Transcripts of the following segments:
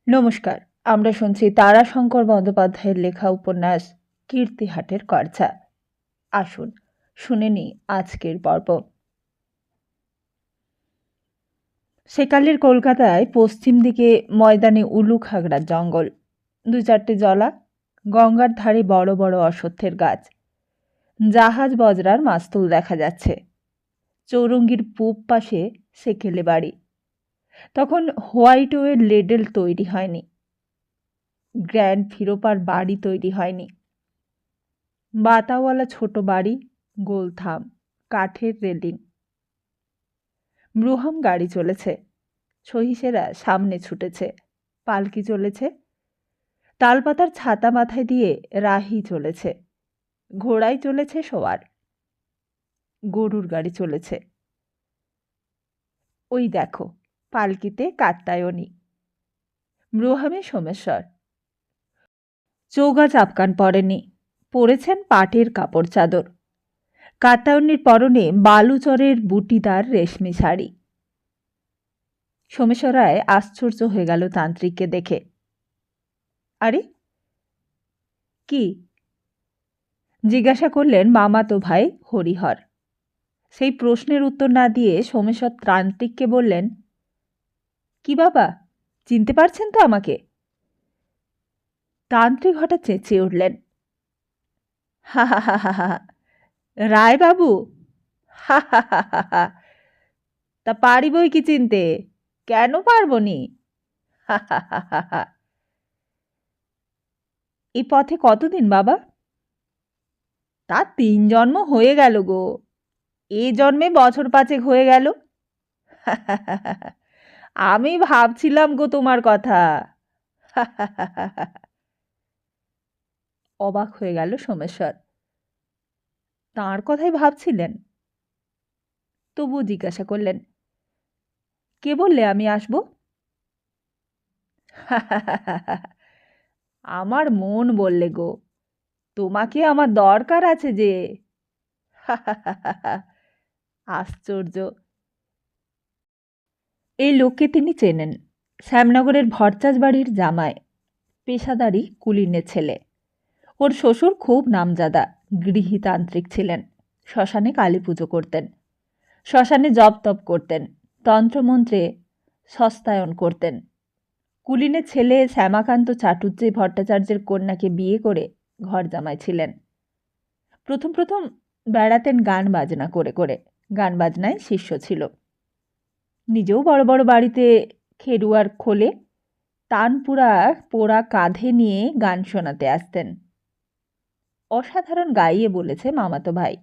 নমস্কার। আমরা শুনছি তারাশঙ্কর বন্দ্যোপাধ্যায়ের লেখা উপন্যাস কীর্তিহাটের কর্ছা। আসুন শুনে নিই আজকের পর্ব। সেকালের কলকাতায় পশ্চিম দিকে ময়দানে উলুখাগড়ার জঙ্গল, 2-4টে জলা, গঙ্গার ধারে বড় বড় অশ্বত্থের গাছ, জাহাজ বজরার মাস্তুল দেখা যাচ্ছে। চৌরঙ্গির পূব পাশে সেকেলে বাড়ি। তখন হোয়াইটওয়ের লেডেল তৈরি হয়নি, গ্র্যান্ড ফিরোপার বাড়ি তৈরি হয়নি। বাতাওয়ালা ছোট বাড়ি, গোল থাম, কাঠের রেলিং। ব্রুহাম গাড়ি চলেছে, সহিসেরা সামনে ছুটেছে, পালকি চলেছে, তালপাতার ছাতা মাথায় দিয়ে রাহি চলেছে, ঘোড়ায় চলেছে সওয়ার, গরুর গাড়ি চলেছে। ওই দেখো, পালকিতে কাত্যায়নী, ব্রুহামে সোমেশ্বর। চৌগা চাপকান পরেনি, পরেছেন পাটের কাপড় চাদর। কাত্যায়নীর পরনে বালুচরের বুটিদার রেশমি শাড়ি। সোমেশ্বর রায় আশ্চর্য হয়ে গেল তান্ত্রিককে দেখে। আরে কি? জিজ্ঞাসা করলেন মামাতো ভাই হরিহর। সেই প্রশ্নের উত্তর না দিয়ে সোমেশ্বর তান্ত্রিককে বললেন, কি বাবা, চিনতে পারছেন তো আমাকে? তান্ত্রিক হঠাৎ চেঁচিয়ে উঠলেন, হা হা হা হা হা, রায় বাবু, হা হা হা হা হা। তা পারিবই কি চিনতে, কেন পারবনি? হা হা হা হা হা। এই পথে কতদিন বাবা? তা 3 জন্ম হয়ে গেল গো। এ জন্মে বছর 5 হয়ে গেল। আমি ভাবছিলাম গো তোমার কথা। অবাক হয়ে গেল সোমেশ্বর। তাঁর কথাই ভাবছিলেন? তবুও জিজ্ঞাসা করলেন, কে বললে আমি আসব? আমার মন বললে গো, তোমাকে আমার দরকার আছে যে। আশ্চর্য। এই লোককে তিনি চেনেন, শ্যামনগরের ভরচাজ বাড়ির জামাই, পেশাদারি কুলিনের ছেলে। ওর শ্বশুর খুব নামজাদা গৃহীতান্ত্রিক ছিলেন, শ্মশানে কালী পুজো করতেন, শ্মশানে জপ তপ করতেন, তন্ত্রমন্ত্রে সস্তায়ন করতেন। কুলিনের ছেলে শ্যামাকান্ত চাটুর্যে ভট্টাচার্যের কন্যাকে বিয়ে করে ঘর জামাই ছিলেন। প্রথম প্রথম বেড়াতেন গান বাজনা করে করে, গান বাজনায় শিষ্য ছিল। নিজেও বড় বড় বাড়িতে খেরুয়ার খোলে তানপুরা পোড়া কাঁধে নিয়ে গান শোনাতে আসতেন। অসাধারণ গাইয়ে বলেছে মামাতো ভাই,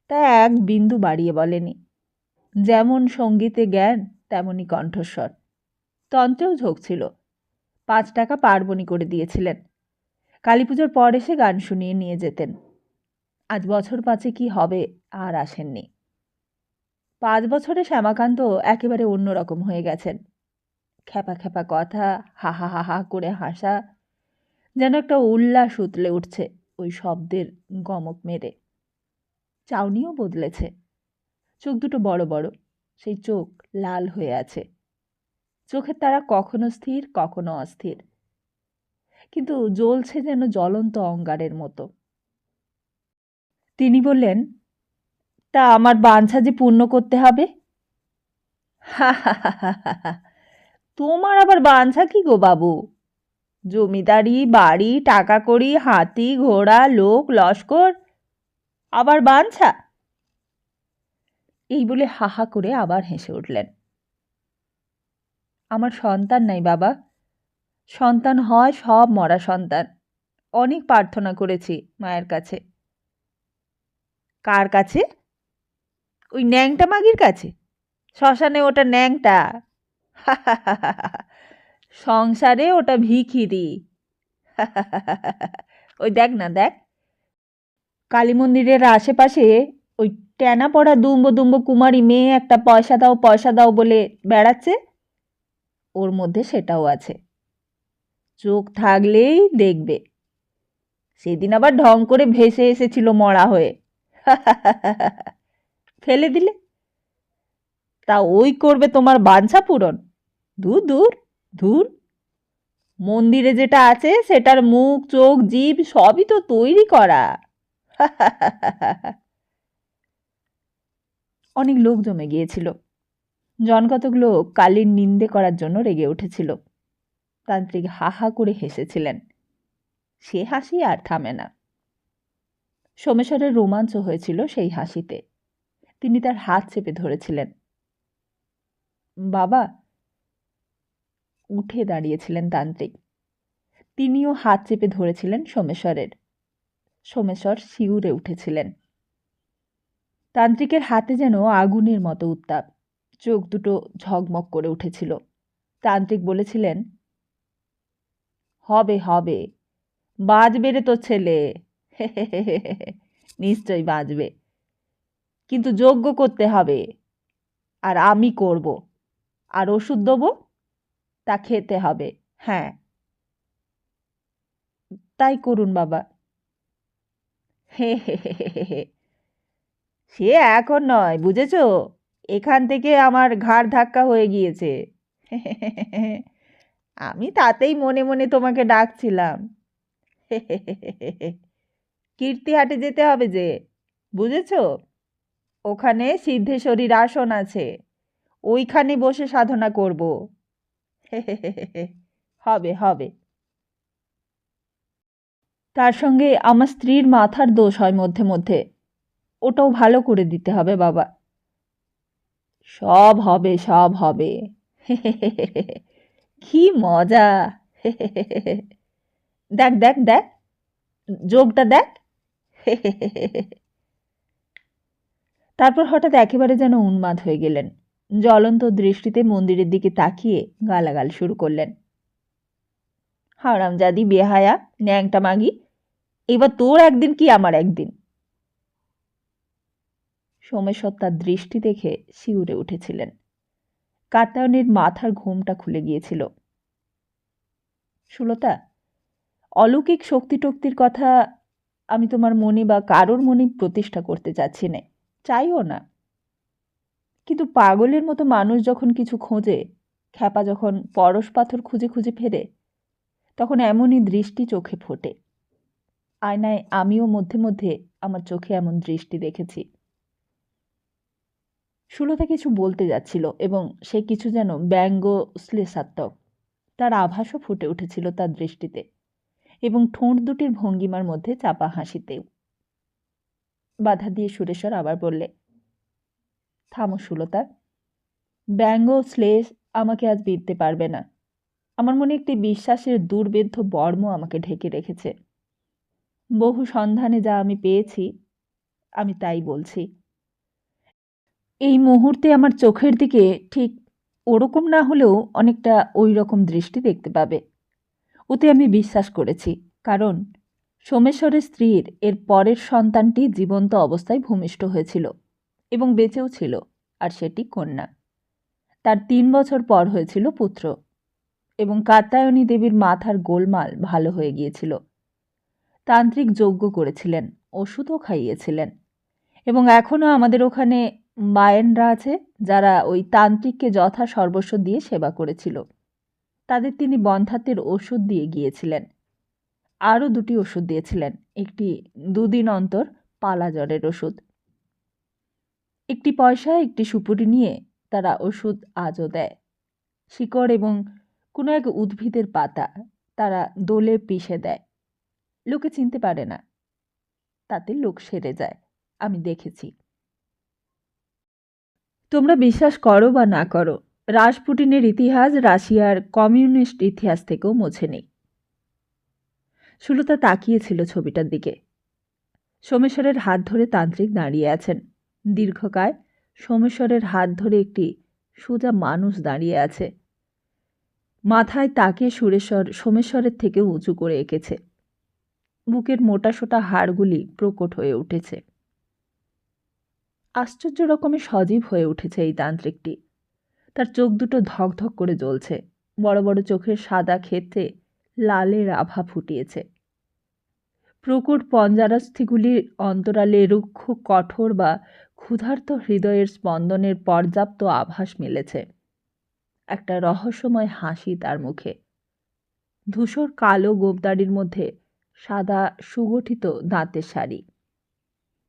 তা এক বিন্দু বাড়িয়ে বলেনি। যেমন সঙ্গীতে জ্ঞান, তেমনই কণ্ঠস্বর। তন্ত্রেও ঝোঁক ছিল, 5 টাকা পার্বণী করে দিয়েছিলেন। কালী পুজোর পর এসে গান শুনিয়ে নিয়ে যেতেন। আজ বছর 5 কি হবে আর আসেননি। 5 বছরে শ্যামাকান্ত একেবারে অন্যরকম হয়ে গেছেন। খ্যাপা খ্যাপা কথা, হা হা হা হা করে হাসা, যেন একটা উল্লাস উতলে উঠছে ওই শব্দের গমক মেরে। চাউনিও বদলেছে, চোখ দুটো বড় বড়, সেই চোখ লাল হয়ে আছে। চোখের তারা কখনো স্থির, কখনো অস্থির, কিন্তু জ্বলছে যেন জ্বলন্ত অঙ্গারের মতো। তিনি বললেন, তা আমার বাঞ্ছা যে পূর্ণ করতে হবে? হা হা হা হা হা। তোমার আবার বাঞ্ছা কি গো বাবু? জমিদারি, বাড়ি, টাকা কড়ি, হাতি ঘোড়া, লোক লস্কর, আবার বাঞ্ছা? এই বলে হাহা করে আবার হেসে উঠলেন। আমার সন্তান নাই বাবা। সন্তান হয় সব মরা সন্তান। অনেক প্রার্থনা করেছি মায়ের কাছে। কার কাছে? ওই ন্যাংটা মাগির কাছে। শ্মশানে ওটা ন্যাংটা, সংসারে ওটা ভিখিরি। ওই দেখ না, দেখ, কালী মন্দিরের আশেপাশে ওই ট্যানা পড়া দুম্ব দুম্ব কুমারী মেয়ে একটা পয়সা দাও বলে বেড়াচ্ছে। ওর মধ্যে সেটাও আছে। চোখ থাকলেই দেখবে। সেদিন আবার ঢং করে ভেসে এসেছিল মরা হয়ে। ফেলে দিলে। তা ওই করবে তোমার বাঞ্ছা পূরণ? দূর দূর, ধুর। মন্দিরে যেটা আছে সেটার মুখ, চোখ, জিভ সবই তো তৈরি করা। অনেক লোক জমে গিয়েছিল। জনকতক লোক কালীর নিন্দে করার জন্য রেগে উঠেছিল। তান্ত্রিক হা হা করে হেসেছিলেন। সে হাসি আর থামে না। সোমেশ্বরের রোমাঞ্চ হয়েছিল সেই হাসিতে। তিনি তার হাত চেপে ধরেছিলেন। বাবা! উঠে দাঁড়িয়েছিলেন তান্ত্রিক। তিনিও হাত চেপে ধরেছিলেন সোমেশ্বরের। সোমেশ্বর শিউরে উঠেছিলেন। তান্ত্রিকের হাতে যেন আগুনের মতো উত্তাপ। চোখ দুটো ঝকমক করে উঠেছিল। তান্ত্রিক বলেছিলেন, হবে হবে, বাঁচবে রে তোর ছেলে। নিশ্চয়ই বাঁচবে, কিন্তু যজ্ঞ করতে হবে, আর আমি করব, আর ওষুধ দেবো, তা খেতে হবে। হ্যাঁ, তাই করুন বাবা। হে হে হে হে হে, সে এখন নয়, বুঝেছ? এখান থেকে আমার ঘাড় ধাক্কা হয়ে গিয়েছে। আমি তাতেই মনে মনে তোমাকে ডাকছিলাম। কীর্তিহাটে যেতে হবে যে, বুঝেছ? ওখানে সিদ্ধেশ্বরীর আসন আছে, ওইখানে বসে সাধনা করব। হবে হবে। তার সঙ্গে আমার স্ত্রীর মাথার দোষ হয় মধ্যে মধ্যে, ওটাও ভালো করে দিতে হবে বাবা। সব হবে সব হবে। কি মজা! দেখ দেখ দেখ, যোগটা দেখ। তারপর হঠাৎ একেবারে যেন উন্মাদ হয়ে গেলেন। জ্বলন্ত দৃষ্টিতে মন্দিরের দিকে তাকিয়ে গালাগাল শুরু করলেন। হারামজাদি, বেহায়া, ন্যাংটা মাগি, এবার তোর একদিন কি আমার একদিন। সোমেশ্বর তার দৃষ্টি দেখে শিউরে উঠেছিলেন। কাত্যায়নের মাথার ঘুমটা খুলে গিয়েছিল। সুলতা, অলৌকিক শক্তি টক্তির কথা আমি তোমার মনে বা কারোর মনে প্রতিষ্ঠা করতে চাচ্ছি না, চাইও না। কিন্তু পাগলের মতো মানুষ যখন কিছু খোঁজে, খ্যাপা যখন পরশ পাথর খুঁজে খুঁজে ফেরে, তখন এমনই দৃষ্টি চোখে ফোটে। আয়নায় আমিও মধ্যে মধ্যে আমার চোখে এমন দৃষ্টি দেখেছি। সুলতা কিছু বলতে যাচ্ছিল এবং সে কিছু যেন ব্যঙ্গ শ্লেষাত্মক। তার আভাসও ফুটে উঠেছিল তার দৃষ্টিতে এবং ঠোঁট দুটির ভঙ্গিমার মধ্যে চাপা হাসিতেও। বাধা দিয়ে সুরেশ্বর আবার বললে, থামো সুলতা, ব্যঙ্গ শ্লেষ আমাকে আজ বিঁধতে পারবে না। আমার মনে একটি বিশ্বাসের দুর্বেদ্য বর্ম আমাকে ঢেকে রেখেছে। বহু সন্ধানে যা আমি পেয়েছি, আমি তাই বলছি। এই মুহূর্তে আমার চোখের দিকে ঠিক ওরকম না হলেও অনেকটা ওই রকম দৃষ্টি দেখতে পাবে। ওতে আমি বিশ্বাস করেছি, কারণ সোমেশ্বরের স্ত্রীর এর পরের সন্তানটি জীবন্ত অবস্থায় ভূমিষ্ঠ হয়েছিল এবং বেঁচেও ছিল, আর সেটি কন্যা। তার 3 বছর পর হয়েছিল পুত্র, এবং কাত্যায়নী দেবীর মাথার গোলমাল ভালো হয়ে গিয়েছিল। তান্ত্রিক যজ্ঞ করেছিলেন, ওষুধও খাইয়েছিলেন, এবং এখনও আমাদের ওখানে মায়েনরা আছে যারা ওই তান্ত্রিককে যথা সর্বস্ব দিয়ে সেবা করেছিল। তাদের তিনি বন্ধ্যাত্বের ওষুধ দিয়ে গিয়েছিলেন। আরও 2টি ওষুধ দিয়েছিলেন, একটি 2 দিন অন্তর পালা জ্বরের ওষুধ। একটি পয়সা, একটি সুপুরি নিয়ে তারা ওষুধ আজও দেয়। শিকড় এবং কোনো এক উদ্ভিদের পাতা তারা দোলে পিষে দেয়। লোকে চিনতে পারে না, তাতে লোক সেরে যায়, আমি দেখেছি। তোমরা বিশ্বাস করো বা না করো, রাসপুটিনের ইতিহাস রাশিয়ার কমিউনিস্ট ইতিহাস থেকেও মুছে নেই। সুলতা তাকিয়েছিল ছবিটার দিকে। সোমেশ্বরের হাত ধরে তান্ত্রিক দাঁড়িয়ে আছেন। দীর্ঘকায় সোমেশ্বরের হাত ধরে একটি সোজা মানুষ দাঁড়িয়ে আছে। মাথায় তাকে সোমেশ্বরের থেকে উঁচু করে এঁকেছে। বুকের মোটাসোটা হাড়গুলি প্রকট হয়ে উঠেছে। আশ্চর্য রকমের সজীব হয়ে উঠেছে এই তান্ত্রিকটি। তার চোখ দুটো ধকধক করে জ্বলছে। বড় বড় চোখের সাদা ক্ষেত্রে লালের আভা ফুটিয়েছে। প্রকট পঞ্জারাস্থিগুলির অন্তরালে রুক্ষ, কঠোর বা ক্ষুধার্ত হৃদয়ের স্পন্দনের পর্যাপ্ত আভাস মিলেছে। একটা রহস্যময় হাসি তার মুখে। ধূসর কালো গোঁফদাড়ির মধ্যে সাদা সুগঠিত দাঁতের শাড়ি।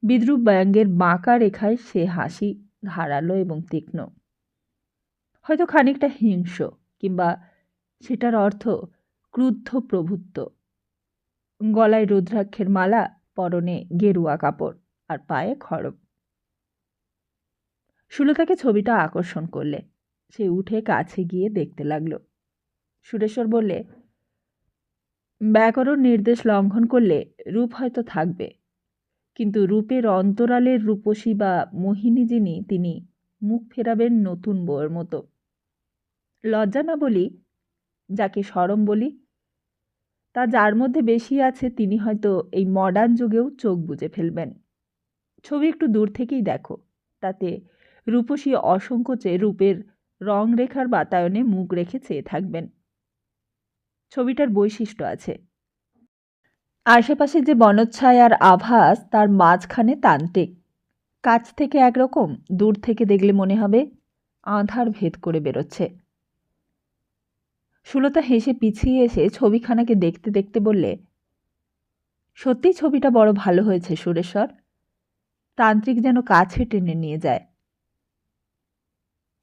বিদ্রূপ ব্যঙ্গের বাঁকা রেখায় সে হাসি ধারালো এবং তীক্ষ্ণ, হয়তো খানিকটা হিংস্র, কিংবা সেটার অর্থ ক্রুদ্ধ প্রভুত্ব। গলায় রুদ্রাক্ষের মালা, পরনে গেরুয়া কাপড়, আর পায়ে খড়ম। সুলতাকে ছবিটা আকর্ষণ করলে। সে উঠে কাছে গিয়ে দেখতে লাগল। সুরেশ্বর বললে, ব্যাকরণ নির্দেশ লঙ্ঘন করলে রূপ হয়তো থাকবে, কিন্তু রূপের অন্তরালের রূপসী বা মোহিনী যিনি, তিনি মুখ ফেরাবেন নতুন বউয়ের মতো। লজ্জা না বলি, যাকে শরম বলি, তা যার মধ্যে বেশি আছে তিনি হয়তো এই মডার্ন যুগেও চোখ বুজে ফেলবেন। ছবি একটু দূর থেকেই দেখো, তাতে রূপসী অসংকোচে রূপের রং রেখার বাতায়নে মুখ রেখে চেয়ে থাকবেন। ছবিটার বৈশিষ্ট্য আছে। আশেপাশে যে বনচ্ছায়ার আভাস, তার মাঝখানে তান্ত্রিক। কাছ থেকে একরকম, দূর থেকে দেখলে মনে হবে আঁধার ভেদ করে বেরোচ্ছে। সুলতা হেসে পিছিয়ে এসে ছবিখানাকে দেখতে দেখতে বললে, সত্যি ছবিটা বড় ভালো হয়েছে সুরেশ্বর। তান্ত্রিক যেন কাছে টেনে নিয়ে যায়।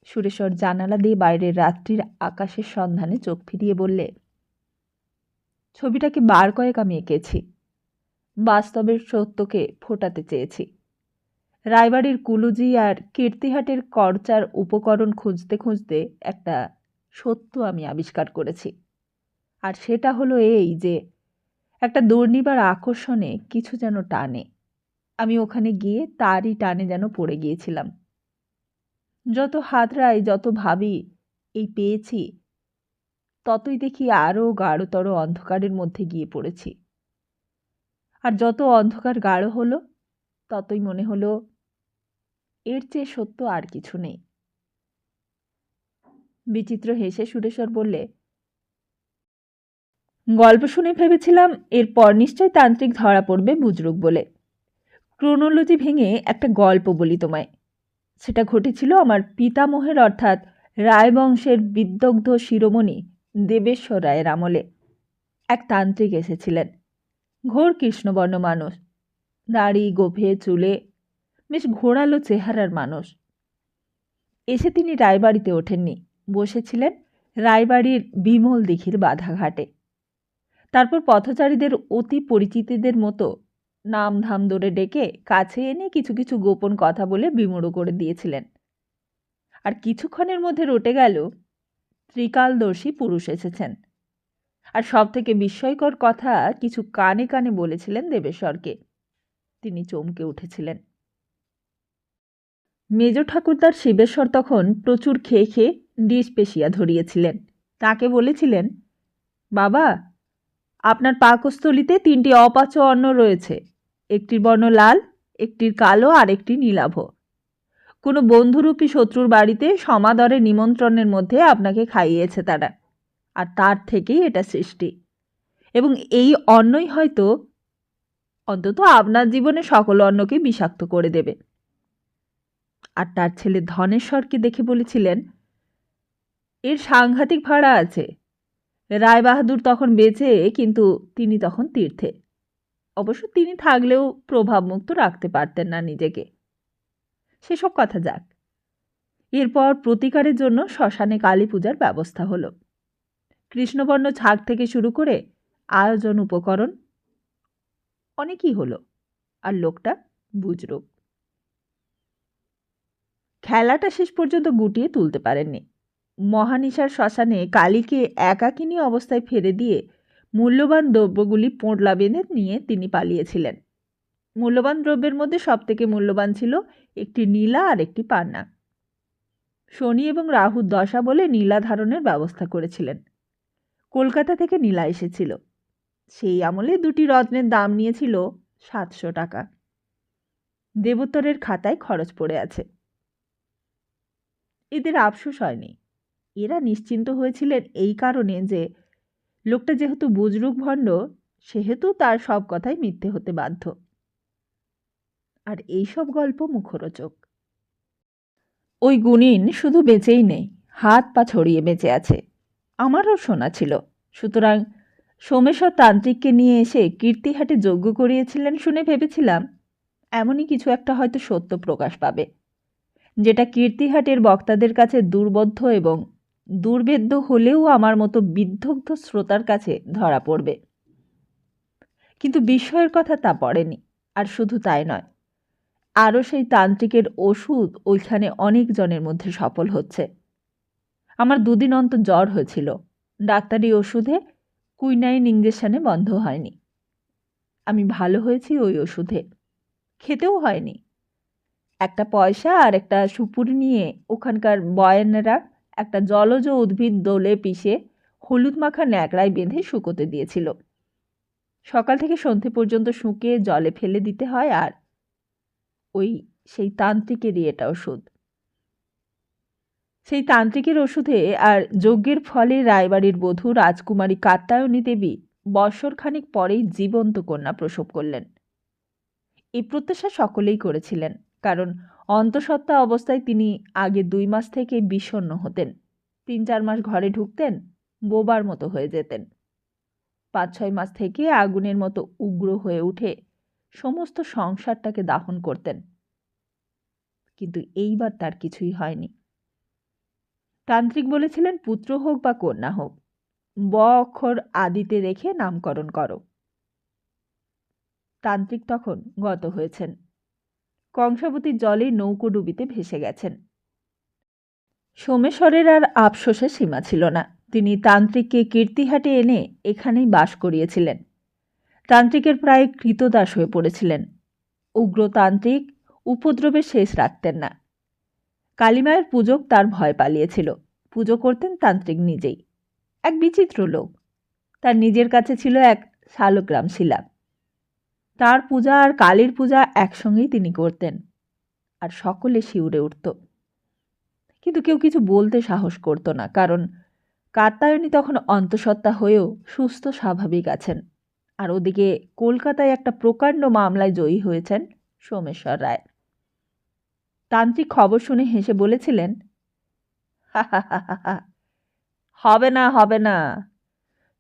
সুরেশ্বর জানালা দিয়ে বাইরের রাত্রির আকাশের সন্ধানে চোখ ফিরিয়ে বললে, ছবিটাকে বার কয়েক আমি এঁকেছি। বাস্তবের সত্যকে ফোটাতে চেয়েছি। রায়বাড়ির কুলুজি আর কীর্তিহাটের করচার উপকরণ খুঁজতে খুঁজতে একটা সত্য আমি আবিষ্কার করেছি। আর সেটা হলো এই যে, একটা দুর্নিবার আকর্ষণে কিছু যেন টানে। আমি ওখানে গিয়ে তারই টানে যেন পড়ে গিয়েছিলাম। যত হাতড়াই, যত ভাবি এই পেয়েছি, ততই দেখি আরও গাঢ়তর অন্ধকারের মধ্যে গিয়ে পড়েছি। আর যত অন্ধকার গাঢ় হলো, ততই মনে হলো এর চেয়ে সত্য আর কিছু নেই। বিচিত্র হেসে সুরেশ্বর বললে, গল্প শুনে ভেবেছিলাম এরপর নিশ্চয় তান্ত্রিক ধরা পড়বে বুজরুক বলে। ক্রোনোলজি ভেঙে একটা গল্প বলি তোমায়। সেটা ঘটেছিল আমার পিতামহের অর্থাৎ রায়বংশের বিদগ্ধ শিরোমণি দেবেশ্বর রায়ের আমলে। এক তান্ত্রিক এসেছিলেন, ঘোর কৃষ্ণবর্ণ মানুষ, দাড়ি গোঁফে চুলে, বেশ ঘোরালো চেহারার মানুষ। এসে তিনি রায়বাড়িতে ওঠেননি, বসেছিলেন রায়বাড়ির বিমল দিঘির বাধাঘাটে। তারপর পথচারীদের অতি পরিচিতদের মতো নাম ধাম ধরে ডেকে কাছে এনে কিছু কিছু গোপন কথা বলে বিমূঢ় করে দিয়েছিলেন। আর কিছুক্ষণের মধ্যে রটে গেল ত্রিকালদর্শী পুরুষ এসেছেন। আর সব থেকে বিস্ময়কর কথা কিছু কানে কানে বলেছিলেন দেবেশ্বরকে। তিনি চমকে উঠেছিলেন। মেজ ঠাকুরদার শিবেশ্বর তখন প্রচুর খেয়ে খেয়ে ডিসপেশিয়া ধরিয়েছিলেন। তাকে বলেছিলেন, বাবা, আপনার পাকস্থলিতে 3টি অপাচ্য অন্ন রয়েছে। একটির বর্ণ লাল, একটির কালো, আর একটি নীলাভ। কোনো বন্ধুরূপী শত্রুর বাড়িতে সমাদরে নিমন্ত্রণের মধ্যে আপনাকে খাইয়েছে তারা, আর তার থেকেই এটা সৃষ্টি। এবং এই অন্নই হয়তো অন্তত আপনার জীবনে সকল অন্নকে বিষাক্ত করে দেবে। আর তার ছেলে ধনেশ্বরকে দেখে বলেছিলেন, এর সাংঘাতিক ভাড়া আছে। রায়বাহাদুর তখন বেঁচে, কিন্তু তিনি তখন তীর্থে। অবশ্য তিনি থাকলেও প্রভাবমুক্ত রাখতে পারতেন না নিজেকে। সেসব কথা যাক। এরপর প্রতিকারের জন্য শ্মশানে কালী পূজার ব্যবস্থা হলো। কৃষ্ণবর্ণ ছাগ থেকে শুরু করে আয়োজন উপকরণ অনেকই হলো। আর লোকটা বুজরুক। খেলাটা শেষ পর্যন্ত গুটিয়ে তুলতে পারেননি। মহানিশার শ্মশানে কালীকে একাকিনী অবস্থায় ফেলে দিয়ে মূল্যবান দ্রব্যগুলি পোঁটলা বেঁধে নিয়ে তিনি পালিয়েছিলেন। মূল্যবান দ্রব্যের মধ্যে সবথেকে মূল্যবান ছিল একটি নীলা আর একটি পান্না। শনি এবং রাহুর দশা বলে নীলা ধারণের ব্যবস্থা করেছিলেন। কলকাতা থেকে নীলা এসেছিল। সেই আমলে 2টি রত্নের দাম নিয়েছিল 700 টাকা। দেবোত্তরের খাতায় খরচ পড়ে আছে। এদের আফসোস হয়নি। এরা নিশ্চিন্ত হয়েছিলেন এই কারণে যে লোকটা যেহেতু বুজরুক ভণ্ড, সেহেতু তার সব কথাই মিথ্যে হতে বাধ্য। আর এইসব গল্প মুখরোচক। ওই গুণিন শুধু বেঁচেই নেই, হাত পা ছড়িয়ে বেঁচে আছে। আমারও শোনা ছিল। সুতরাং সোমেশ্বর তান্ত্রিককে নিয়ে এসে কীর্তিহাটে যজ্ঞ করিয়েছিলেন শুনে ভেবেছিলাম এমনই কিছু একটা হয়তো সত্য প্রকাশ পাবে, যেটা কীর্তিহাটের বক্তাদের কাছে দুর্বোধ্য এবং দুর্ভেদ্য হলেও আমার মতো বিদ্ধগ্ধ শ্রোতার কাছে ধরা পড়বে। কিন্তু বিস্ময়ের কথা তা পড়েনি। আর শুধু তাই নয়, আরও সেই তান্ত্রিকের ওষুধ ওইখানে অনেক জনের মধ্যে সফল হচ্ছে। আমার 2 দিন অন্তর জ্বর হয়েছিল, ডাক্তারি ওষুধে কুইনাইন ইঞ্জেকশনে বন্ধ হয়নি। আমি ভালো হয়েছি ওই ওষুধে, খেতেও হয়নি। একটা পয়সা আর একটা সুপুরি নিয়ে ওখানকার বয়ানেরা একটা জলজ উদ্ভিদ দোলে পিষে হলুদ মাখা ন্যাকড়ায় বেঁধে শুকোতে দিয়েছিল। সকাল থেকে সন্ধে পর্যন্ত শুকিয়ে জলে ফেলে দিতে হয়, আর সেই তান্ত্রিকেরই এটা ওষুধ। সেই তান্ত্রিকের ওষুধে আর যজ্ঞের ফলে রায়বাড়ির বধূ রাজকুমারী কাত্যায়নী দেবী বৎসরখানেক পরেই জীবন্ত কন্যা প্রসব করলেন। এই প্রত্যাশা সকলেই করেছিলেন, কারণ অন্তঃসত্ত্বা অবস্থায় তিনি আগে 2 মাস থেকে বিষণ্ণ হতেন। 3-4 মাস ঘরে ঢুকতেন, বোবার মতো হয়ে যেতেন। 5-6 মাস থেকে আগুনের মতো উগ্র হয়ে উঠে সমস্ত সংসারটাকে দাহন করতেন। কিন্তু এইবার তার কিছুই হয়নি। তান্ত্রিক বলেছিলেন, পুত্র হোক বা কন্যা হোক, ব অক্ষর আদিতে রেখে নামকরণ করো। তান্ত্রিক তখন গত হয়েছেন, কংসাবতীর জলে নৌকো ডুবিতে ভেসে গেছেন। সোমেশ্বরের আর আফসোসের সীমা ছিল না। তিনি তান্ত্রিককে কীর্তিহাটে এনে এখানেই বাস করিয়েছিলেন। তান্ত্রিকের প্রায় কৃতদাস হয়ে পড়েছিলেন। উগ্রতান্ত্রিক উপদ্রবে শেষ রাখতেন না। কালীমায়ের পূজক তার ভয় পালিয়েছিল। পুজো করতেন তান্ত্রিক নিজেই। এক বিচিত্র লোক। তার নিজের কাছে ছিল এক শালগ্রাম শিলা। তার পূজা আর কালীর পূজা একসঙ্গেই তিনি করতেন, আর সকলে শিউরে উঠত। কিন্তু কেউ কিছু বলতে সাহস করত না, কারণ কাত্যায়নী তখন অন্তঃসত্ত্বা হয়েও সুস্থ স্বাভাবিক আছেন। আর ওদিকে কলকাতায় একটা প্রকাণ্ড মামলায় জয়ী হয়েছেন সোমেশ্বর রায়। তান্ত্রিক খবর শুনে হেসে বলেছিলেন, হা হা হা হা, হবে না হবে না,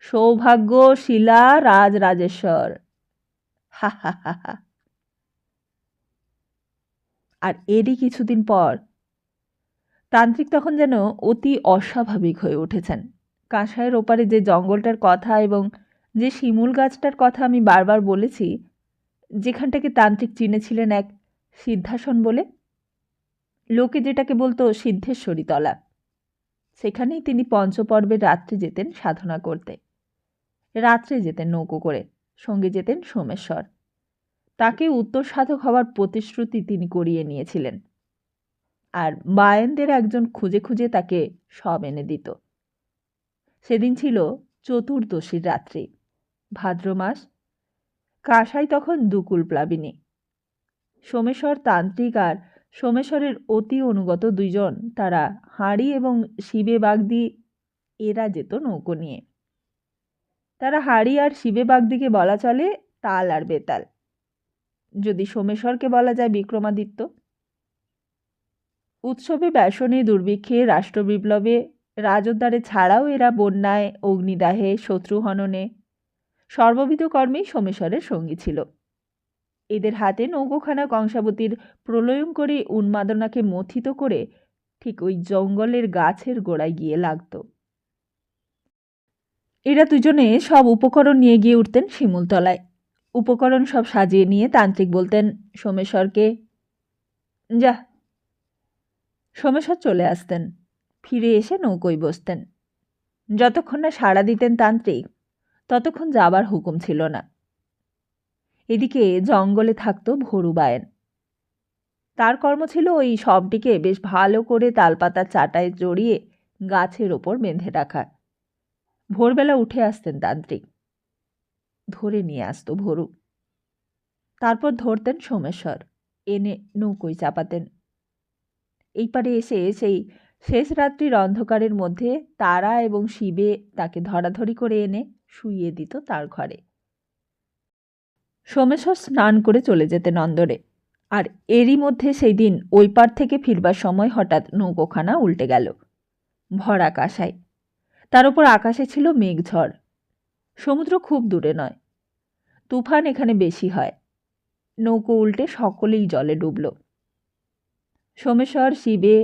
সৌভাগ্য শিলা রাজরাজেশ্বর, হা হা হা হা। আর এরই কিছুদিন পর তান্ত্রিক তখন যেন অতি অস্বাভাবিক হয়ে উঠেছেন। কাঁসাইয়ের ওপারে যে জঙ্গলটার কথা এবং যে শিমুল গাছটার কথা আমি বারবার বলেছি, যেখানটাকে তান্ত্রিক চিনেছিলেন এক সিদ্ধাসন বলে, লোকে যেটাকে বলতো সিদ্ধেশ্বরী তলা, সেখানেই তিনি পঞ্চপর্বের রাত্রে যেতেন সাধনা করতে। রাত্রে যেতেন নৌকো করে, সঙ্গে যেতেন সোমেশ্বর। তাকে উত্তর সাধক হওয়ার প্রতিশ্রুতি তিনি করিয়ে নিয়েছিলেন, আর বায়েনদের একজন খুঁজে খুঁজে তাকে সব এনে দিত। সেদিন ছিল চতুর্দশীর রাত্রি, ভাদ্র মাস। কাঁসাই তখন দুকুল প্লাবিনী। সোমেশ্বর তান্ত্রিক আর সোমেশ্বরের অতি অনুগত 2 জন, তারা হাঁড়ি এবং শিবে বাগদি এরা যেত নৌকো নিয়ে। তারা হাঁড়ি আর শিবে বাগদিকে বলা চলে তাল আর বেতাল, যদি সোমেশ্বরকে বলা যায় বিক্রমাদিত্য। উৎসবে, ব্যসনে, দুর্ভিক্ষে, রাষ্ট্রবিপ্লবে, রাজোদ্ধারে ছাড়াও এরা বন্যায়, অগ্নিদাহে, শত্রু হননে, সর্ববিধ কর্মেই সোমেশ্বরের সঙ্গী ছিল। এদের হাতে নৌকোখানা কংসাবতীর প্রলয়ঙ্করী উন্মাদনাকে মথিত করে ঠিক ওই জঙ্গলের গাছের গোড়ায় গিয়ে লাগত। এরা 2 জনে সব উপকরণ নিয়ে গিয়ে উঠতেন শিমুলতলায়। উপকরণ সব সাজিয়ে নিয়ে তান্ত্রিক বলতেন সোমেশ্বরকে, যা। সোমেশ্বর চলে আসতেন, ফিরে এসে নৌকোয় বসতেন। যতক্ষণ না সাড়া দিতেন তান্ত্রিক, ততক্ষণ যাবার হুকুম ছিল না। এদিকে জঙ্গলে থাকত ভরু বায়েন। তার কর্ম ছিল ওই সবটিকে বেশ ভালো করে তালপাতার চাটায় জড়িয়ে গাছের ওপর বেঁধে রাখা। ভোরবেলা উঠে আসতেন তান্ত্রিক, ধরে নিয়ে আসতো ভরু। তারপর ধরতেন সোমেশ্বর, এনে নৌকোয় চাপাতেন। এই পারে এসে সেই শেষ রাত্রির অন্ধকারের মধ্যে তারা এবং শিবে তাকে ধরাধরি করে এনে শুইয়ে দিত তার ঘরে। সোমেশ্বর স্নান করে চলে যেতেন অন্দরে। আর এরই মধ্যে সেই দিন ওই পার থেকে ফিরবার সময় হঠাৎ নৌকোখানা উল্টে গেল। ভরা কাঁসাই, তার উপর আকাশে ছিল মেঘঝড়। সমুদ্র খুব দূরে নয়, তুফান এখানে বেশি হয়। নৌকো উল্টে সকলেই জলে ডুবল। সোমেশ্বর, শিবে,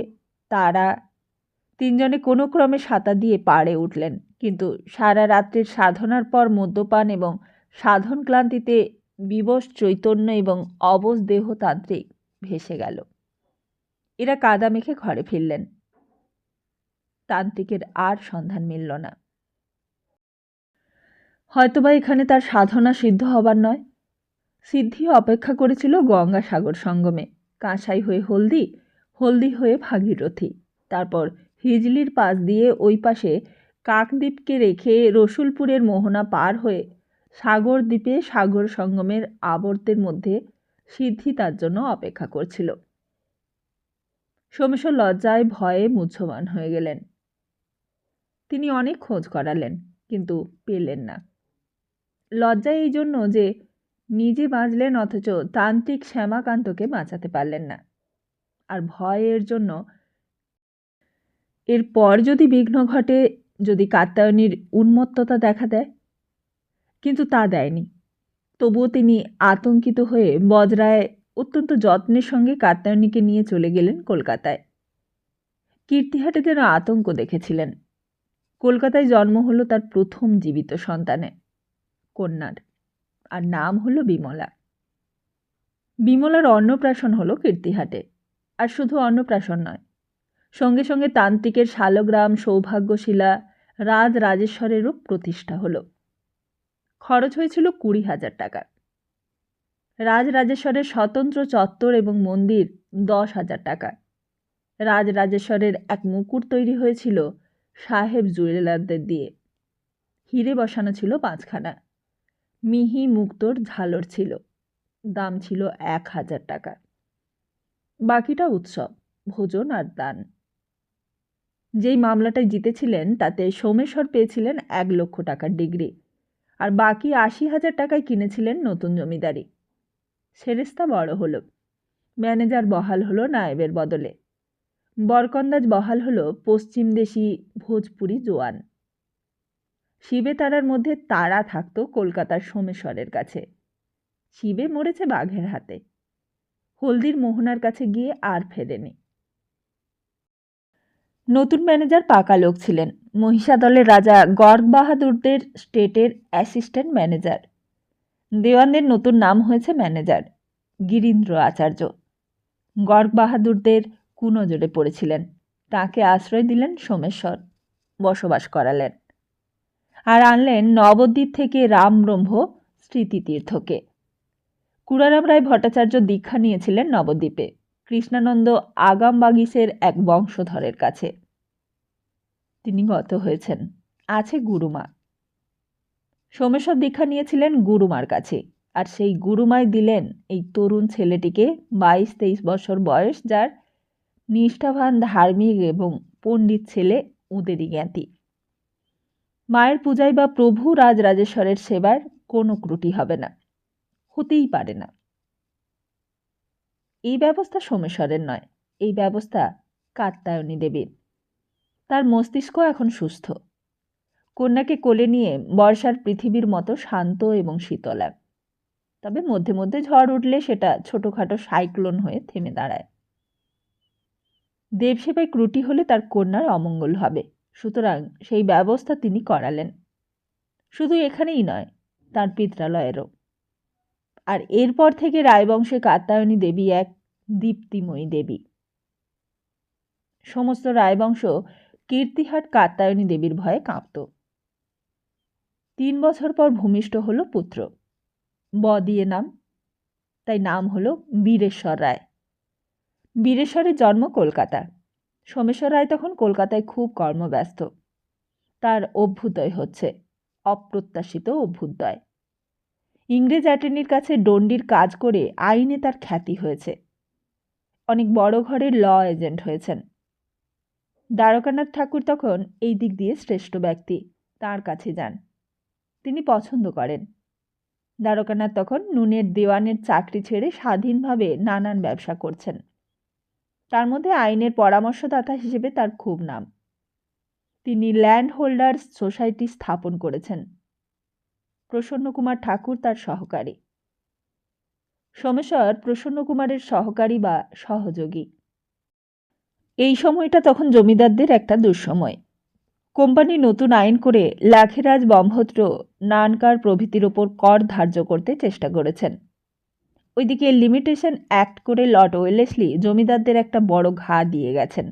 তারা তিনজনে কোনো ক্রমে সাঁতার দিয়ে পাড়ে উঠলেন, কিন্তু সারা রাত্রির সাধনার পর মদ্যপান এবং সাধন ক্লান্তিতে বিবশ চৈতন্য এবং অবশ দেহতান্ত্রিক ভেসে গেল। এরা কাদা মেখে ঘরে ফিরলেন। তান্ত্রিকের আর সন্ধান মিলল না। হয়তোবা এখানে তার সাধনা সিদ্ধ হবার নয়। সিদ্ধি অপেক্ষা করেছিল গঙ্গাসাগর সঙ্গমে, কাঁসাই হয়ে হলদি, হলদি হয়ে ভাগীরথী, তারপর হিজলির পাশ দিয়ে ওই পাশে কাকদ্বীপকে রেখে রসুলপুরের মোহনা পার হয়ে সাগর দ্বীপে সাগর সঙ্গমের আবর্তের মধ্যে সিদ্ধি তার জন্য অপেক্ষা করছিল। সোমেশ্বর লজ্জায় ভয়ে মুহ্যমান হয়ে গেলেন। তিনি অনেক খোঁজ করালেন, কিন্তু পেলেন না। লজ্জায় এই জন্য যে নিজে বাঁচলেন অথচ তান্ত্রিক শ্যামাকান্তকে বাঁচাতে পারলেন না, আর ভয়ের জন্য এরপর যদি বিঘ্ন ঘটে, যদি কাত্যায়নীর উন্মত্ততা দেখা দেয়। কিন্তু তা দেয়নি। তবুও তিনি আতঙ্কিত হয়ে বজরায় অত্যন্ত যত্নের সঙ্গে কাত্যায়নীকে নিয়ে চলে গেলেন কলকাতায়। কীর্তিহাটে যেন আতঙ্ক দেখেছিলেন। কলকাতায় জন্ম হলো তার প্রথম জীবিত সন্তানে, কন্যার, আর নাম হলো বিমলা। বিমলার অন্নপ্রাশন হলো কীর্তিহাটে, আর শুধু অন্নপ্রাশন নয়, সঙ্গে সঙ্গে তান্ত্রিকের শালগ্রাম সৌভাগ্যশীলা রাজরাজেশ্বরেরও প্রতিষ্ঠা হলো। খরচ হয়েছিল 20,000 টাকা। রাজরাজেশ্বরের স্বতন্ত্র চত্বর এবং মন্দির 10,000 টাকা। রাজরাজেশ্বরের এক মুকুট তৈরি হয়েছিল সাহেব জুয়েলারদের দিয়ে। হিরে বসানো ছিল 5খানা। মিহি মুক্তোর ঝালর ছিল, দাম ছিল 1,000 টাকা। বাকিটা উৎসব, ভোজন আর দান। যেই মামলাটায় জিতেছিলেন তাতে সোমেশ্বর পেয়েছিলেন 1 লক্ষ টাকার ডিগ্রি, আর বাকি 80,000 টাকায় কিনেছিলেন নতুন জমিদারি। সেরেস্তা বড় হলো। ম্যানেজার বহাল হলো নায়েবের বদলে। বরকন্দাজ বহাল হলো পশ্চিমদেশী ভোজপুরি জোয়ান। শিবে তারার মধ্যে তারা থাকত কলকাতার সোমেশ্বরের কাছে। শিবে মরেছে বাঘের হাতে। হলদির মোহনার কাছে গিয়ে আর ফেরেনি। নতুন ম্যানেজার পাকা লোক ছিলেন, মহিষাদলের রাজা গর্গ বাহাদুরদের স্টেটের অ্যাসিস্ট্যান্ট ম্যানেজার। দেওয়ানদের নতুন নাম হয়েছে ম্যানেজার, গিরীন্দ্র আচার্য। গর্গ বাহাদুরদের কুনজরে পড়েছিলেন, তাকে আশ্রয় দিলেন সোমেশ্বর, বসবাস করালেন। আর আনলেন নবদ্বীপ থেকে রামব্রহ্ম স্মৃতিতীর্থকে। কুড়ারাম রায় ভট্টাচার্য দীক্ষা নিয়েছিলেন নবদ্বীপে, কৃষ্ণানন্দ আগামবাগিসের এক বংশধরের কাছে। তিনি গত হয়েছেন, আছে গুরুমা। সোমেশ্বর দীক্ষা নিয়েছিলেন গুরুমার কাছে, আর সেই গুরুমাই দিলেন এই তরুণ ছেলেটিকে, 22-23 বছর বয়স, যার নিষ্ঠাবান, ধার্মিক এবং পণ্ডিত ছেলে ওদেরই জ্ঞাতি। মায়ের পূজায় বা প্রভু রাজরাজেশ্বরের সেবার কোনো ত্রুটি হবে না, হতেই পারে না। এই ব্যবস্থা সোমেশ্বরের নয়, এই ব্যবস্থা কাত্যায়নী দেবীর। তার মস্তিষ্ক এখন সুস্থ। কন্যাকে কোলে নিয়ে বর্ষার পৃথিবীর মতো শান্ত এবং শীতলা। তবে মধ্যে মধ্যে ঝড় উঠলে সেটা ছোটোখাটো সাইক্লোন হয়ে থেমে দাঁড়ায়। দেবসেবায় ত্রুটি হলে তার কন্যার অমঙ্গল হবে, সুতরাং সেই ব্যবস্থা তিনি করালেন। শুধু এখানেই নয়, তার পিত্রালয়েরও। আর এরপর থেকে রায়বংশে কাত্যায়নী দেবী এক দীপ্তিময়ী দেবী। সমস্ত রায়বংশ কীর্তিহাট কাত্যায়নী দেবীর ভয়ে কাঁপত। 3 বছর পর ভূমিষ্ঠ হল পুত্র, ব দিয়ে নাম, তাই নাম হল বীরেশ্বর রায়। বীরেশ্বরের জন্ম কলকাতা। সোমেশ্বর রায় তখন কলকাতায় খুব কর্মব্যস্ত। তার অভ্যুদয় হচ্ছে, অপ্রত্যাশিত অভ্যুদয়। ইংরেজ অ্যাটর্নির কাছে ডন্ডির কাজ করে আইনে তার খ্যাতি হয়েছে। অনেক বড় ঘরের ল এজেন্ট হয়েছেন। দ্বারকানাথ ঠাকুর তখন এই দিক দিয়ে শ্রেষ্ঠ ব্যক্তি, তার কাছে যান। তিনি পছন্দ করেন। দ্বারকানাথ তখন নুনের দেওয়ানের চাকরি ছেড়ে স্বাধীনভাবে নানান ব্যবসা করছেন। তার মধ্যে আইনের পরামর্শদাতা হিসেবে তার খুব নাম। তিনি ল্যান্ড হোল্ডার্স সোসাইটি স্থাপন করেছেন। প্রসন্নকুমার ঠাকুর তার সহকারী। সোমেশ্বর প্রসন্নকুমারের সহকারী বা সহযোগী। এই সময়টা তখন জমিদারদের একটা দুঃসময়। কোম্পানি নতুন আইন করে লাখেরাজ, ব্রহ্মত্র, নানকার প্রভৃতির ওপর কর ধার্য করতে চেষ্টা করেছেন। ওইদিকে লিমিটেশন অ্যাক্ট করে লর্ড ওয়েলেসলি জমিদারদের একটা বড় ঘা দিয়ে গেছেন।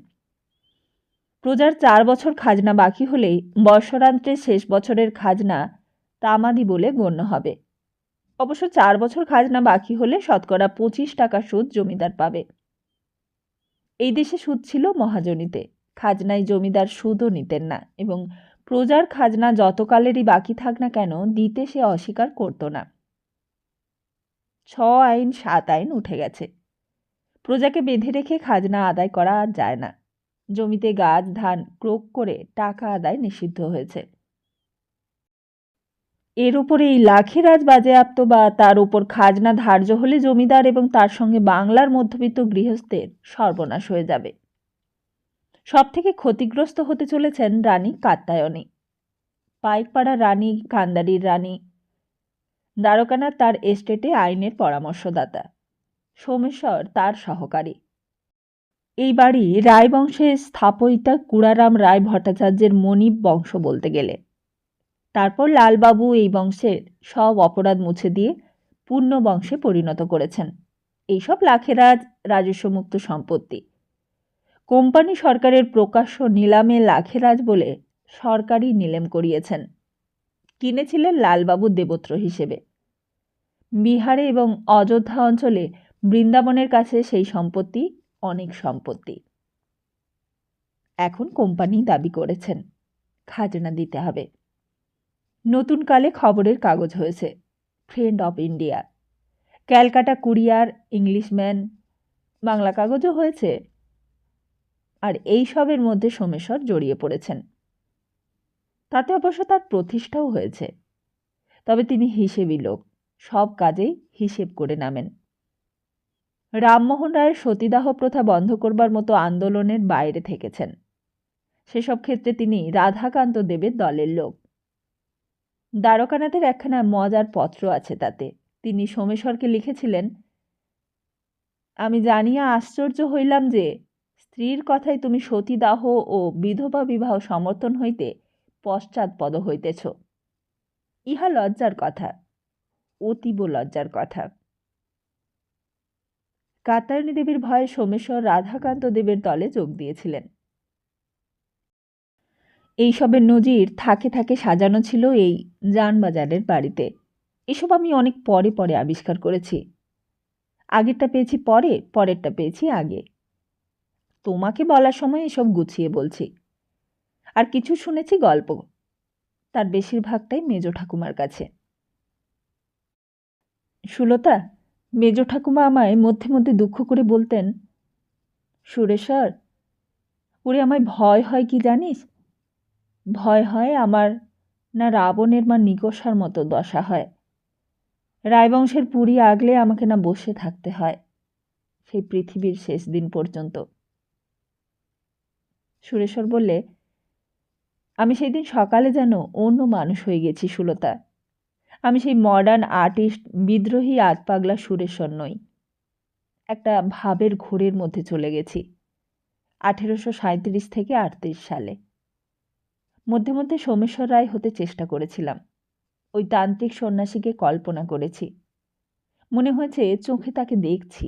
প্রজার 4 বছর খাজনা বাকি হলেই বর্ষান্তের শেষ বছরের খাজনা তামাদি বলে গণ্য হবে। অবশ্য 4 বছর খাজনা বাকি হলে শতকরা 25 টাকা সুদ জমিদার পাবে। এই দেশে সুদ ছিল মহাজনীতে। খাজনায় জমিদার সুদও নিতেন না এবং প্রজার খাজনা যতকালেরই বাকি থাক না কেন দিতে সে অস্বীকার করত না। 6 আইন 7 আইন উঠে গেছে। প্রজাকে বেঁধে রেখে খাজনা আদায় করা আর যায় না। জমিতে গাছ ধান ক্রোক করে টাকা আদায় নিষিদ্ধ হয়েছে। এর উপরে এই লাখেরাজ বাজেয়াপ্ত বা তার উপর খাজনা ধার্য হলে জমিদার এবং তার সঙ্গে বাংলার মধ্যবিত্ত গৃহস্থের সর্বনাশ হয়ে যাবে। সব থেকে ক্ষতিগ্রস্ত হতে চলেছেন রানী কাত্যায়নী। পাইকপাড়া রানী, কান্দারির রানী। দ্বারকানাথ তার এস্টেটে আইনের পরামর্শদাতা, সোমেশ্বর তার সহকারী। এই বাড়ি রায়বংশের স্থাপত্যিতা কুড়ারাম রায় ভট্টাচার্যের মনিব বংশ বলতে গেলে। তারপর লালবাবু এই বংশের সব অপরাধ মুছে দিয়ে পূর্ণ বংশে পরিণত করেছেন। এইসব লাখেরাজ রাজস্বমুক্ত সম্পত্তি। কোম্পানি সরকারের প্রকাশ্য নিলামে লাখেরাজ বলে সরকারই নিলেম করিয়েছেন। কিনেছিলেন লালবাবু দেবত্র হিসেবে। বিহারে এবং অযোধ্যা অঞ্চলে বৃন্দাবনের কাছে সেই সম্পত্তি অনেক সম্পত্তি। এখন কোম্পানি দাবি করেছেন খাজনা দিতে হবে। নতুন কালে খবরের কাগজ হয়েছে, friend of India, Calcutta courier, Englishman, বাংলা কাগজও হয়েছে। আর এই সবের মধ্যে সোমেশ্বর জড়িয়ে পড়েছেন। তাতে অবশ্য তার প্রতিষ্ঠাও হয়েছে। তবে তিনি হিসেবি লোক, সব কাজেই হিসেব করে নামেন। রামমোহন রায়ের সতীদাহ প্রথা বন্ধ করবার মতো আন্দোলনের বাইরে থেকেছেন। সেসব ক্ষেত্রে তিনি রাধাকান্ত দেবের দলের লোক। দ্বারকানাথের একখানা মজার পত্র আছে, তাতে তিনি সোমেশ্বরকে লিখেছিলেন, আমি জানিয়া আশ্চর্য হইলাম যে স্ত্রীর কথায় তুমি সতীদাহ ও বিধবা বিবাহ সমর্থন হইতে পশ্চাৎপদ হইতেছ। ইহা লজ্জার কথা, অতীব লজ্জার কথা। কাত্যায়নী দেবীর ভয়ে সোমেশ্বর রাধাকান্ত দেবের দলে যোগ দিয়েছিলেন। এইসবের নজির থাকে থাকে সাজানো ছিল এই জানবাজারের বাড়িতে। এসব আমি অনেক পরে পরে আবিষ্কার করেছি। আগেরটা পেয়েছি পরে, পরেরটা পেয়েছি আগে। তোমাকে বলার সময় এসব গুছিয়ে বলছি। আর কিছু শুনেছি গল্প, তার বেশিরভাগটাই মেজ ঠাকুমার কাছে। সুলতা, মেজ ঠাকুমা আমায় মধ্যে মধ্যে দুঃখ করে বলতেন, সুরেশ্বর, ওরে আমায় ভয় হয় কি জানিস? ভয় হয় আমার না রাবণের মা নিকষার মতো দশা হয়। রায়বংশের পুরী আগলে আমাকে না বসে থাকতে হয় সেই পৃথিবীর শেষ দিন পর্যন্ত। সুরেশ্বর বললে, আমি সেই দিন সকালে যেন অন্য মানুষ হয়ে গেছি সুলতা। আমি সেই মডার্ন আর্টিস্ট, বিদ্রোহী আতপাগলা সুরেশ্বর নই। একটা ভাবের ঘোরের মধ্যে চলে গেছি। 1837 থেকে 38 সালে। মধ্যে মধ্যে সোমেশ্বর রায় হতে চেষ্টা করেছিলাম। ওই তান্ত্রিক সন্ন্যাসীকে কল্পনা করেছি। মনে হয়েছে চোখে তাকে দেখছি।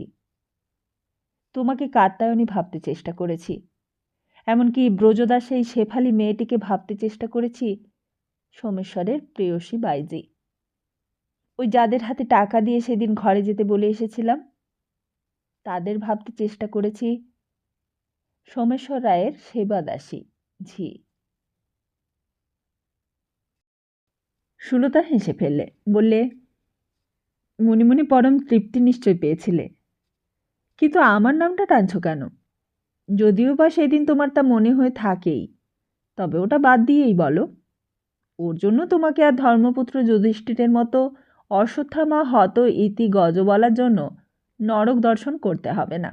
তোমাকে কাত্যায়নী ভাবতে চেষ্টা করেছি। এমনকি ব্রজদাস এই শেফালি মেয়েটিকে ভাবতে চেষ্টা করেছি সোমেশ্বরের প্রেয়সী বাইজি, ওই যাদের হাতে টাকা দিয়ে সেদিন ঘরে যেতে বলে এসেছিলাম। তাদের ভাবতে চেষ্টা করেছি সোমেশ্বর রায়ের সেবাদাসী ঝি। সুলতা হেসে ফেললে, বললে, মনে মনে পরম তৃপ্তি নিশ্চয় পেয়েছিলে, কিন্তু আমার নামটা টানছ কেন? যদিও বা সেদিন তোমার তা মনে হয়ে থাকেই, তবে ওটা বাদ দিয়েই বলো। ওর জন্য তোমাকে আর ধর্মপুত্র যুধিষ্ঠিরের মতো অশ্বত্থামা হত ইতি গজ বলার জন্য নরক দর্শন করতে হবে না,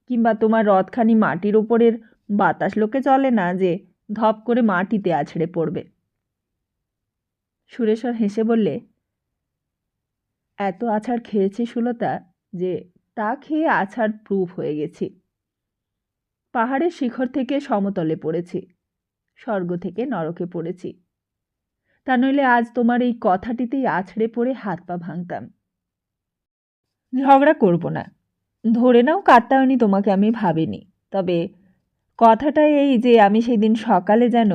কিংবা তোমার রথখানি মাটির ওপরের বাতাস লোকে চলে না যে ধপ করে মাটিতে আছড়ে পড়বে। সুরেশ্বর হেসে বললে, এত আছাড় খেয়েছি সুলতা যে তা খেয়ে আছাড় প্রুফ হয়ে গেছি। পাহাড়ের শিখর থেকে সমতলে পড়েছি, স্বর্গ থেকে নরকে পড়েছি। তা নইলে আজ তোমার এই কথাটিতেই আছড়ে পড়ে হাত পা ভাঙতাম। ঝগড়া করব না, ধরে নাও কাত্তায়নী তোমাকে আমি ভাবিনি। তবে কথাটা এই যে আমি সেই দিন সকালে যেন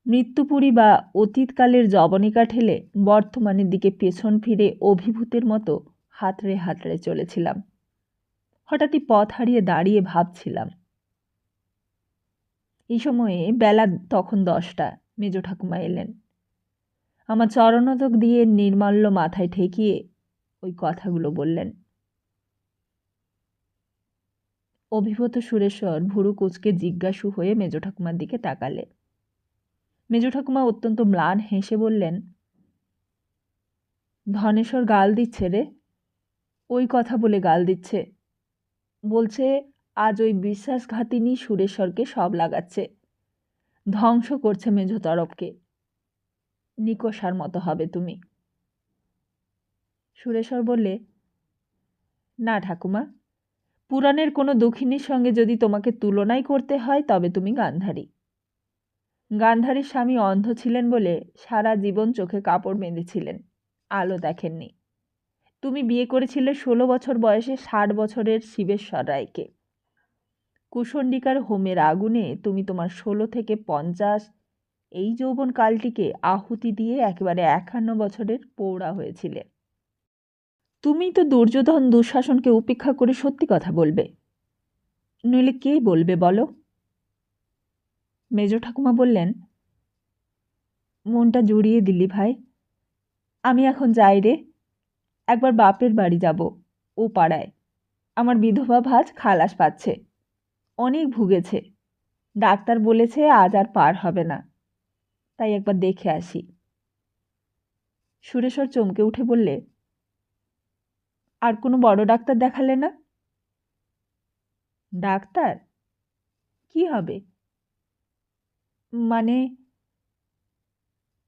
মৃত্যুপুরী বা অতীতকালের জবনিকা ঠেলে বর্তমানের দিকে পেছন ফিরে অভিভূতের মতো হাতড়ে হাতড়ে চলেছিলাম। হঠাৎই পথ হারিয়ে দাঁড়িয়ে ভাবছিলাম। এই সময়ে বেলা তখন 10টা। মেজ ঠাকুমা এলেন। আমার চরণোদক দিয়ে নির্মাল্য মাথায় ঠেকিয়ে ওই কথাগুলো বললেন। অভিভূত সুরেশ্বর ভুরু কুঁচকে জিজ্ঞাসু হয়ে মেজ ঠাকুমার দিকে তাকালে। মেজ ঠাকুমা অত্যন্ত ম্লান হেসে বললেন, ধনেশ্বর গাল দিচ্ছে রে। ওই কথা বলে গাল দিচ্ছে। বলছে আজ ওই বিশ্বাসঘাতিনী সুরেশ্বরকে সব লাগাচ্ছে, ধ্বংস করছে মেজ তরফকে। নিকষার মতো হবে তুমি। সুরেশ্বর বললে, না ঠাকুমা, পুরাণের কোনো দুঃখিনীর সঙ্গে যদি তোমাকে তুলনাই করতে হয় তবে তুমি গান্ধারী। গান্ধারীর স্বামী অন্ধ ছিলেন বলে সারা জীবন চোখে কাপড় বেঁধেছিলেন, আলো দেখেননি। তুমি বিয়ে করেছিলে 16 বছর বয়সে 60 বছরের শিবেশ্বর রায়কে। কুশণ্ডিকার হোমের আগুনে তুমি তোমার 16 থেকে 50 এই যৌবন কালটিকে আহুতি দিয়ে একেবারে 51 বছরের পৌঁড়া হয়েছিলে। তুমি তো দুর্যোধন দুঃশাসনকে উপেক্ষা করে সত্যি কথা বলবে, নইলে কে বলবে বলো? মেজ ঠাকুমা বললেন, মনটা জুড়িয়ে দিলি ভাই। আমি এখন যাই রে, একবার বাপের বাড়ি যাব, ও পাড়ায়। আমার বিধবা ভাজ খালাস পাচ্ছে, অনেক ভুগেছে। ডাক্তার বলেছে আজ আর পার হবে না, তাই একবার দেখে আসি। সুরেশ্বর চমকে উঠে বললে, আর কোনো বড় ডাক্তার দেখালে না? ডাক্তার কি হবে? মানে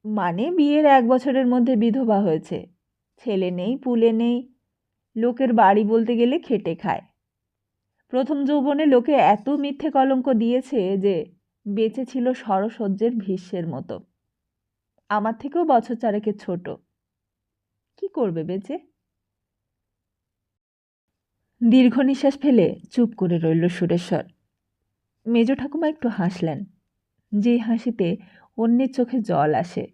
মানে বিয়ের 1 বছরের মধ্যে বিধবা হয়েছে, ছেলে নেই পুলে নেই, লোকের বাড়ি বলতে গেলে খেটে খায়। প্রথম যৌবনে লোকে এত মিথ্যে কলঙ্ক দিয়েছে যে বেঁচে ছিল সরসজ্জের ভীষ্মের মতো। আমার থেকেও বছর চারেকের ছোট। কি করবে বেঁচে? দীর্ঘ নিঃশ্বাস ফেলে চুপ করে রইল সুরেশ্বর। মেজ ঠাকুমা একটু হাসলেন, যে হাসিতে অন্যের চোখে জল আসে।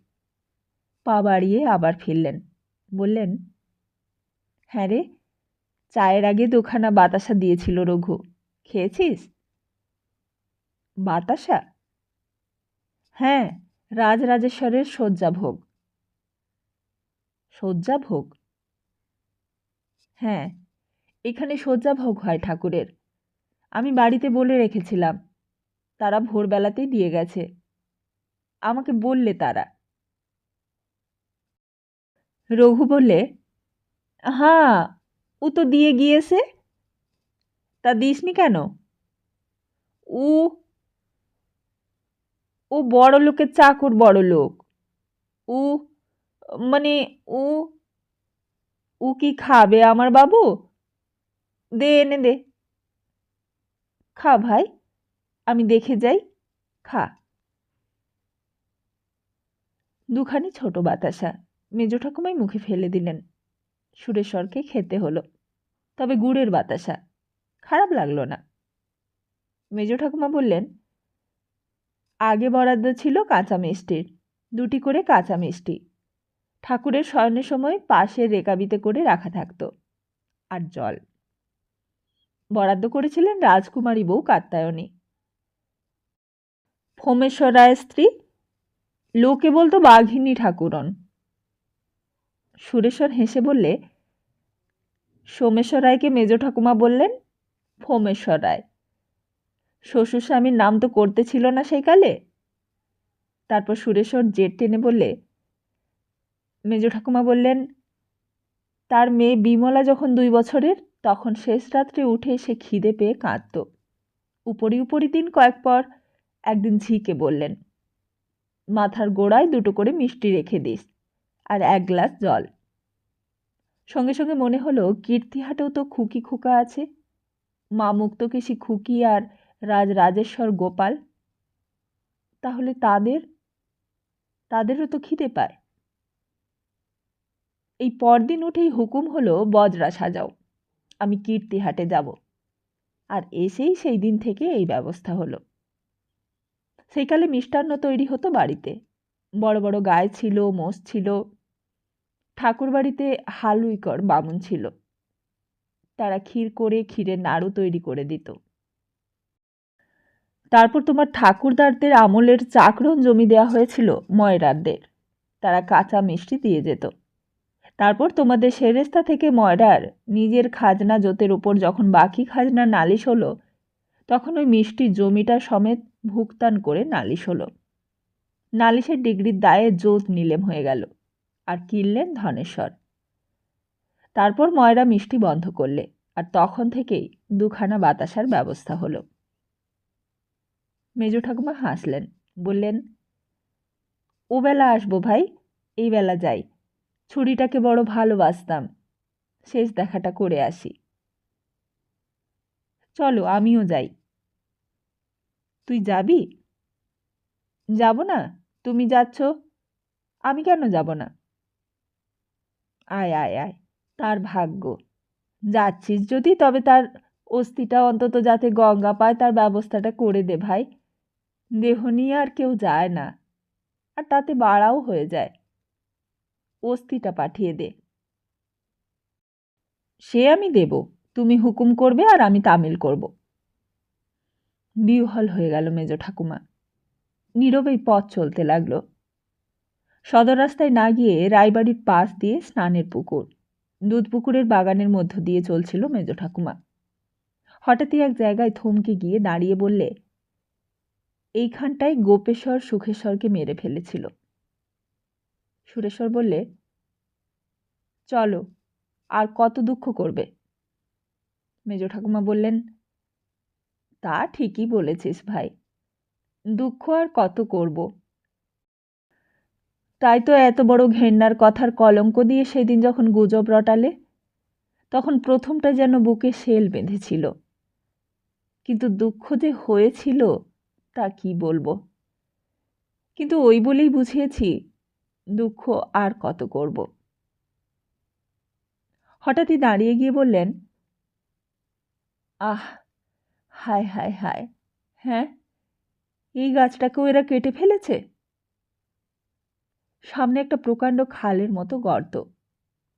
পা বাড়িয়ে আবার ফিরলেন, বললেন, হ্যাঁ রে, চায়ের আগে 2খানা বাতাসা দিয়েছিল রঘু, খেয়েছিস? বাতাসা? হ্যাঁ, রাজরাজেশ্বরের শয্যাভোগ। শয্যাভোগ? হ্যাঁ, এখানে শয্যাভোগ হয় ঠাকুরের। আমি বাড়িতে বলে রেখেছিলাম, তারা ভোরবেলাতেই দিয়ে গেছে। আমাকে বললে তারা। রঘু বললে, হ্যাঁ, ও তো দিয়ে গিয়েছে। তা দিসনি কেন? ও ও বড় লোকের চাকর, বড় লোক। ও মানে ও ও কি খাবে আমার বাবু? দে এনে দে। খা ভাই, আমি দেখে যাই, খা। 2খানি ছোট বাতাসা মেজ ঠাকুমাই মুখে ফেলে দিলেন। সুরেশ্বরকে খেতে হলো, তবে গুড়ের বাতাসা, খারাপ লাগলো না। মেজ ঠাকুমা বললেন, আগে বরাদ্দ ছিল কাঁচা মিষ্টির, 2টি করে কাঁচা মিষ্টি ঠাকুরের শয়নের সময় পাশের রেকাবিতে করে রাখা থাকতো, আর জল। বরাদ্দ করেছিলেন রাজকুমারী বউ কাত্তায়নী, ফোমেশ্বর রায়ের স্ত্রী। লোকে বলতো বাঘিনী ঠাকুরন। সুরেশ্বর হেসে বললে, সোমেশ্বর রায়কে মেজ ঠাকুমা বললেন ফোমেশ্বর রায়। শ্বশুর স্বামীর নাম তো করতে ছিল না সেই কালে। তারপর সুরেশ্বর জেদ টেনে বললে, মেজ ঠাকুমা বললেন, তার মেয়ে বিমলা যখন 2 বছরের, তখন শেষ রাত্রে উঠে সে খিদে পেয়ে কাঁদত। উপরি উপরি দিন কয়েক পর একদিন ঝিকে বললেন, মাথার গোড়ায় 2টো করে মিষ্টি রেখে দিস, আর 1 গ্লাস জল। সঙ্গে সঙ্গে মনে হলো কীর্তিহাটেও তো খুকি খোকা আছে, মা মুক্তকেশী খুকি আর রাজরাজেশ্বর গোপাল। তাহলে তাদেরও তো খিদে পায়। এই পরদিন উঠেই হুকুম হলো বজরা সাজাও, আমি কীর্তিহাটে যাব। আর এসেই সেই দিন থেকে এই ব্যবস্থা হলো। সেইকালে মিষ্টান্ন তৈরি হতো বাড়িতে, বড় বড় গায়ে ছিল, মোষ ছিল। ঠাকুর বাড়িতে হালুইকর বামুন ছিল, তারা ক্ষীর করে ক্ষীরের নাড়ু তৈরি করে দিত। তারপর তোমার ঠাকুরদারদের আমলের চাকরন জমি দেওয়া হয়েছিল ময়রারদের, তারা কাঁচা মিষ্টি দিয়ে যেত। তারপর তোমাদের সেরেস্তা থেকে ময়রার নিজের খাজনা জোতের উপর যখন বাকি খাজনা নালিশ হলো, তখন ওই মিষ্টির জমিটা সমেত ভুগতান করে নালিশ হলো। নালিশের ডিগ্রির দায়ে জোত নিলেম হয়ে গেল, আর কিনলেন ধনেশ্বর। তারপর ময়রা মিষ্টি বন্ধ করলে, আর তখন থেকেই 2খানা বাতাসার ব্যবস্থা হলো। মেজো ঠাকুমা হাসলেন, বললেন, ও বেলা আসবো ভাই, এই বেলা যাই। ছুরিটাকে বড় ভালোবাসতাম, শেষ দেখাটা করে আসি। চলো আমিও যাই। তুই যাবি? যাব না? তুমি যাচ্ছ, আমি কেন যাব না? আয় আয় আয়, তার ভাগ্য। যাচ্ছিস যদি তবে তার অস্থিটা অন্তত যাতে গঙ্গা পায় তার ব্যবস্থাটা করে দে ভাই। দেহ নিয়ে আর কেউ যায় না, আর তাতে বাড়াও হয়ে যায়। অস্থিটা পাঠিয়ে দে। সে আমি দেব, তুমি হুকুম করবে আর আমি তামিল করব। বিহ্বল হয়ে গেল মেজো ঠাকুমা। নীরবেই পথ চলতে লাগলো। সদর রাস্তায় না গিয়ে রায়বাড়ির পাশ দিয়ে স্নানের পুকুর, দুধ পুকুরের বাগানের মধ্য দিয়ে চলছিল মেজো ঠাকুমা। হঠাৎই এক জায়গায় থমকে গিয়ে দাঁড়িয়ে বললে, এইখানটায় গোপেশ্বর সুখেশ্বরকে মেরে ফেলেছিল। সুরেশ্বর বললে, চলো, আর কত দুঃখ করবে? মেজো ঠাকুমা বললেন, তা ঠিকই বলেছিস ভাই, দুঃখ আর কত করব। তাই তো এত বড় ঘেন্নার কথার কলঙ্ক দিয়ে সেদিন যখন গুজব রটালে, তখন প্রথমটা যেন বুকে শেল বেঁধেছিল। কিন্তু দুঃখ যে হয়েছিল তা কি বলবো। কিন্তু ওই বলেই বুঝিয়েছি, দুঃখ আর কত করব। হঠাৎই দাঁড়িয়ে গিয়ে বললেন, আহ, হায় হায় হায়, হ্যাঁ, এই গাছটাকেও এরা কেটে ফেলেছে। সামনে একটা প্রকাণ্ড খালের মতো গর্ত,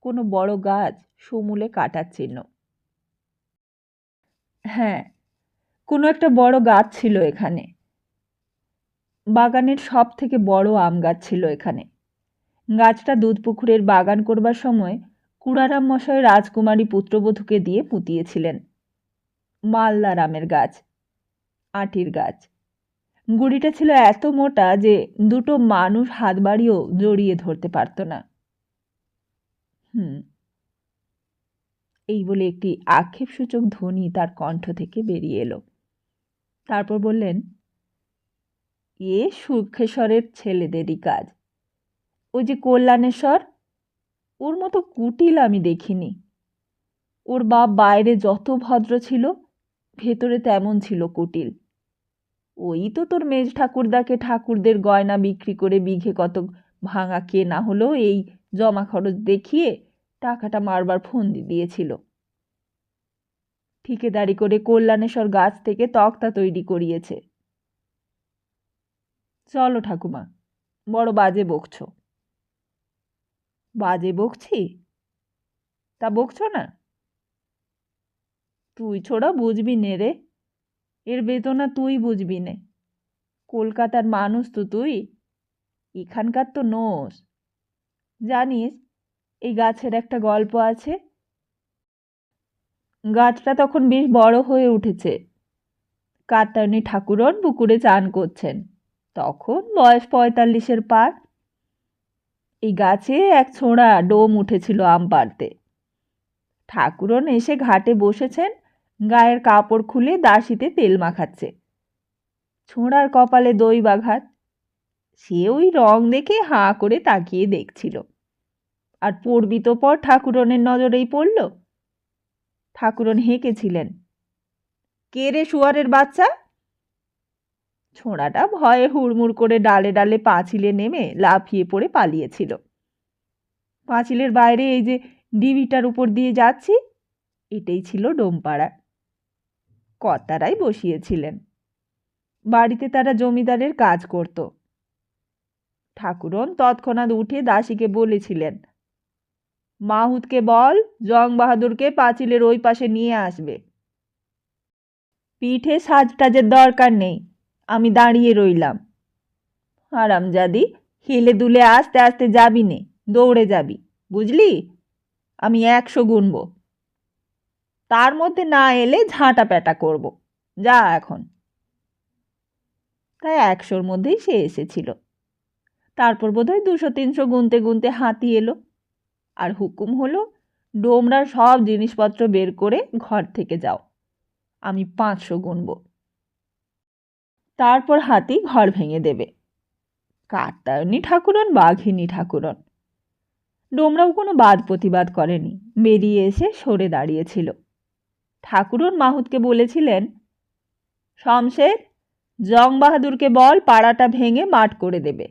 কোনো বড় গাছ সমূলে কাটার চিহ্ন। হ্যাঁ, কোনো একটা বড় গাছ ছিল এখানে। বাগানের সব থেকে বড় আম গাছ ছিল এখানে। গাছটা দুধ পুকুরের বাগান করবার সময় কুড়ারাম মশাই রাজকুমারী পুত্রবধূকে দিয়ে পুঁতিয়েছিলেন। মালদার আমের গাছ, আঁটির গাছ। গুড়িটা ছিল এত মোটা যে দুটো মানুষ হাত বাড়িয়েও জড়িয়ে ধরতে পারত না। এই বলে একটি আক্ষেপসূচক ধ্বনি তার কণ্ঠ থেকে বেরিয়ে এলো। তারপর বললেন, এ সুখেশ্বরের ছেলেদেরই কাজ। ওই যে কল্যাণেশ্বর, ওর মতো কুটিল আমি দেখিনি। ওর বাপ বাইরে যত ভদ্র ছিল, ভেতরে তেমন ছিল কুটিল। ওই তো তোর মেজ ঠাকুরদাকে ঠাকুরদের গয়না বিক্রি করে বিঘে কত ভাঙা কেনা হলো এই জমা খরচ দেখিয়ে টাকাটা মারবার ফন্দি দিয়েছিল। ঠিকেদারি করে কল্যাণেশ্বর গাছ থেকে তক্তা তৈরি করিয়েছে। চলো ঠাকুমা, বড় বাজে বকছ। বাজে বকছি? তা বকছ না? তুই ছোড়া বুঝবি নে রে, এর বেদনা তুই বুঝবি নে। কলকাতার মানুষ তো তুই, এখানকার তো নোস। জানিস, এই গাছের একটা গল্প আছে। গাছটা তখন বেশ বড় হয়ে উঠেছে। কাত্যায়নী ঠাকুরন পুকুরে চান করছেন, তখন বয়স 45-এর পার। এই গাছে এক ছোঁড়া ডোম উঠেছিল আম পাড়তে। ঠাকুরন এসে ঘাটে বসেছেন, গায়ের কাপড় খুলে দাসিতে তেল মাখাচ্ছে। ছোঁড়ার কপালে দই বাঘাত। সে ওই রং দেখে হাঁ করে তাকিয়ে দেখছিল। আর পড়বি তো পর, ঠাকুরনের নজরেই পড়ল। ঠাকুরন হেঁকেছিলেন। কে রে শুয়ারের বাচ্চা? ছোঁড়াটা ভয়ে হুড়মুড় করে ডালে ডালে পাঁচিলে নেমে লাফিয়ে পড়ে পালিয়েছিল। পাঁচিলের বাইরে এই যে ডিবিটার উপর দিয়ে যাচ্ছি, এটাই ছিল ডোমপাড়া। কর্তারাই বসিয়েছিলেন। বাড়িতে তারা জমিদারের কাজ করত। ঠাকুরন তৎক্ষণাৎ উঠে দাসীকে বলেছিলেন, মাহুতকে বল জং বাহাদুরকে পাঁচিলের ওই পাশে নিয়ে আসবে। পিঠে সাজটাজের দরকার নেই, আমি দাঁড়িয়ে রইলাম। হারামজাদি, হেলে দুলে আস্তে আস্তে যাবি নে, দৌড়ে যাবি, বুঝলি? আমি 100 গুনব, তার মধ্যে না এলে ঝাঁটা প্যাটা করব। যা এখন। তাই 100-র মধ্যেই সে এসেছিল। তারপর বোধহয় 200-300 গুনতে গুনতে হাতি এলো, আর হুকুম হলো, ডোমরার সব জিনিসপত্র বের করে ঘর থেকে যাও, আমি 500 গুনব। তারপর হাতি ঘর ভেঙে দেবে। কাত্যায়নী ঠাকুরন, বাঘিনী ঠাকুরন। ডোমরাও কোনো বাদ প্রতিবাদ করেনি, বেরিয়ে এসে সরে দাঁড়িয়েছিল। ঠাকুরন মাহুতকে বলেছিলেন, শমশের, জং বাহাদুরকে বল পাড়াটা ভেঙে মাঠ করে দেবে।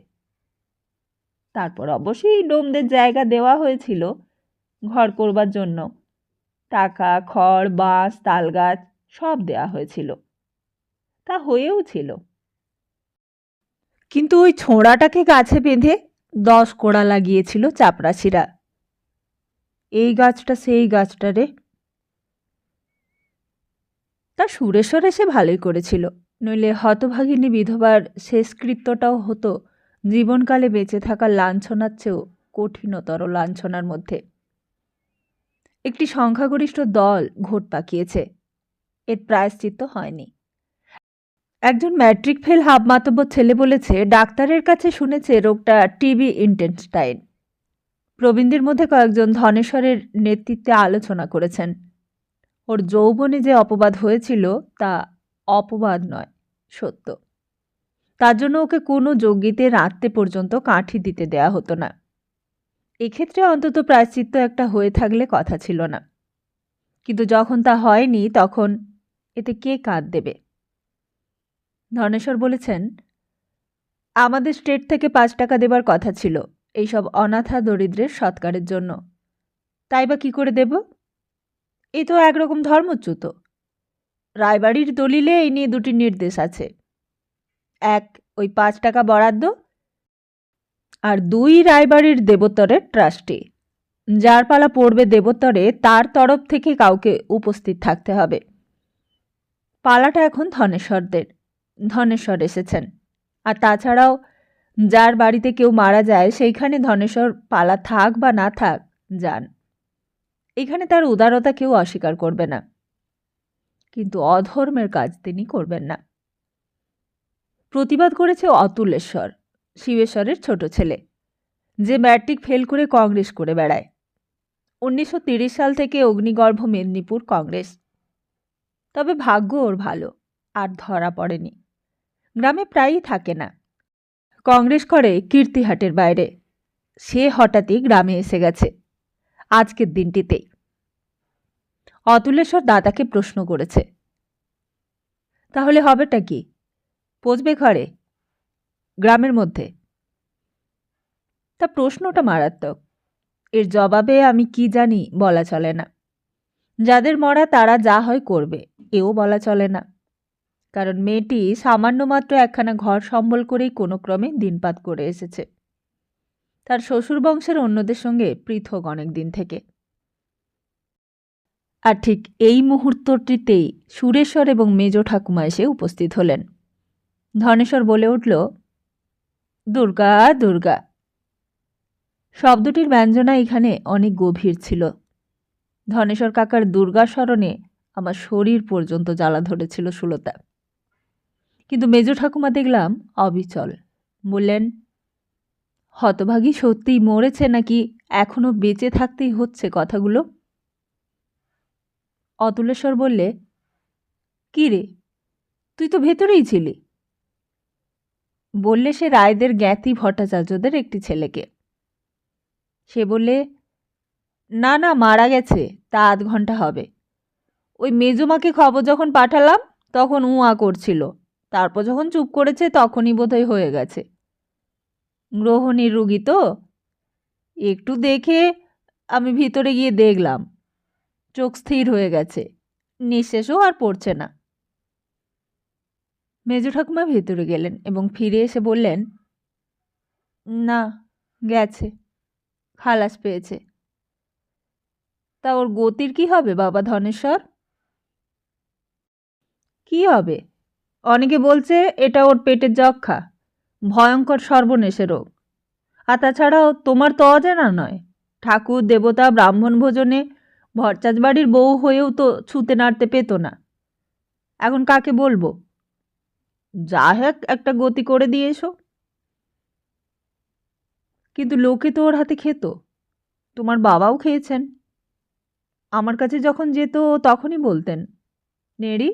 তারপর অবশ্যই ডোমদের জায়গা দেওয়া হয়েছিল ঘর করবার জন্য। টাকা, খড়, বাঁশ, তালগাছ সব দেয়া হয়েছিল। তা হয়েও ছিল। কিন্তু ওই ছোঁড়াটাকে গাছে বেঁধে 10 কোড়া লাগিয়েছিল চাপরাশিরা। এই গাছটা সেই গাছটা রে। তা সুরেশ্বর এসে ভালোই করেছিল, নইলে হতভাগিনী বিধবার শেষকৃত্যটাও হতো জীবনকালে বেঁচে থাকার লাঞ্ছনার চেয়েও কঠিনতর লাঞ্ছনার মধ্যে। একটি সংখ্যাগরিষ্ঠ দল ঘোট পাকিয়েছে, এর প্রায়শ্চিত্ত হয়নি। একজন ম্যাট্রিক ফেল হাবমাতব্বর ছেলে বলেছে ডাক্তারের কাছে শুনেছে রোগটা টিবি ইন্টেস্টাইন। প্রবীণদের মধ্যে কয়েকজন ধনেশ্বরের নেতৃত্বে আলোচনা করেছেন। ওর যৌবনে যে অপবাদ হয়েছিল তা অপবাদ নয়, সত্য। তার জন্য ওকে কোনো যজ্ঞিতে রাত্রে পর্যন্ত কাঠি দিতে দেয়া হতো না। এক্ষেত্রে অন্তত প্রায়শ্চিত্ত একটা হয়ে থাকলে কথা ছিল না। কিন্তু যখন তা হয়নি তখন এতে কে কাঁধ দেবে? ধনেশ্বর বলেছেন, আমাদের স্টেট থেকে 5 টাকা দেবার কথা ছিল এইসব অনাথা দরিদ্রের সৎকারের জন্য। তাই বা কি করে দেব? এ তো একরকম ধর্মচ্যুত। রায়বাড়ির দলিলে এই নিয়ে 2টি নির্দেশ আছে। 1, ওই 5 টাকা বরাদ্দ, আর 2, রায়বাড়ির দেবোত্তরের ট্রাস্টি। যার পালা পড়বে দেবোত্তরে তার তরফ থেকে কাউকে উপস্থিত থাকতে হবে। পালাটা এখন ধনেশ্বরদের। ধনেশ্বর এসেছেন। আর তাছাড়াও যার বাড়িতে কেউ মারা যায় সেইখানে ধনেশ্বর পালা থাক বা না থাক যান। এখানে তার উদারতা কেউ অস্বীকার করবে না, কিন্তু অধর্মের কাজ তিনি করবেন না। প্রতিবাদ করেছে অতুলেশ্বর, শিবেশ্বরের ছোট ছেলে, যে ম্যাট্রিক ফেল করে কংগ্রেস করে বেড়ায়। 1930 সাল থেকে অগ্নিগর্ভ মেদিনীপুর কংগ্রেস। তবে ভাগ্য ওর ভালো, আর ধরা পড়েনি। গ্রামে প্রায়ই থাকে না। কংগ্রেস করে কীর্তিহাটের বাইরে। সে হঠাৎই গ্রামে এসে গেছে, আজকের দিনটিতেই। অতুলেশ্বর দাদাকে প্রশ্ন করেছে, তাহলে হবেটা কি? পচবে ঘরে, গ্রামের মধ্যে? তা প্রশ্নটা মারাত্মক। এর জবাবে আমি কি জানি বলা চলে না। যাদের মরা তারা যা হয় করবে, এও বলা চলে না। কারণ মেয়েটি সামান্য মাত্র একখানা ঘর সম্বল করেই কোনো ক্রমে দিনপাত করে এসেছে। তার শ্বশুর বংশের অন্যদের সঙ্গে পৃথক অনেক দিন থেকে। আর ঠিক এই মুহূর্তটিতেই সুরেশ্বর এবং মেজ ঠাকুমা এসে উপস্থিত হলেন। ধনেশ্বর বলে উঠল, দুর্গা দুর্গা। শব্দটির ব্যঞ্জনা এখানে অনেক গভীর ছিল। ধনেশ্বর কাকার দুর্গা স্মরণে আমার শরীর পর্যন্ত জ্বালা ধরেছিল সুলতা। কিন্তু মেজ ঠাকুমা দেখলাম অবিচল। বললেন, হতভাগী সত্যিই মরেছে নাকি এখনো বেঁচে থাকতেই হচ্ছে কথাগুলো? অতুলেশ্বর বললে, কি রে, তুই তো ভেতরেই ছিলি। বললে সে রায়দের জ্ঞাতি ভট্টাচার্যদের একটি ছেলেকে। সে বললে, না না, মারা গেছে, তা ৮ ঘন্টা হবে। ওই মেজোমাকে খবর যখন পাঠালাম তখন উঁ করছিল, তারপর যখন চুপ করেছে তখনই বোধহয় হয়ে গেছে। গ্রহণীর রুগী তো, একটু দেখে আমি ভিতরে গিয়ে দেখলাম চোখ স্থির হয়ে গেছে, নিঃশ্বাসও আর পড়ছে না। মেজো ঠাকুমা ভেতরে গেলেন এবং ফিরে এসে বললেন, না, গেছে, খালাস পেয়েছে। তা ওর গতির কি হবে বাবা ধনেশ্বর? কি হবে? অনেকে বলছে এটা ওর পেটের যক্ষা, ভয়ঙ্কর সর্বনেশে রোগ। আর তাছাড়াও তোমার তো অজানা নয়, ঠাকুর দেবতা ব্রাহ্মণ ভোজনে ভরচাজ বাড়ির বউ হয়েও তো ছুতে নাড়তে পেত না। এখন কাকে বলবো? যা হোক একটা গতি করে দিয়ে এসো। কিন্তু লোকে তো ওর হাতে খেত, তোমার বাবাও খেয়েছেন। আমার কাছে যখন যেত তখনই বলতেন, নেড়ি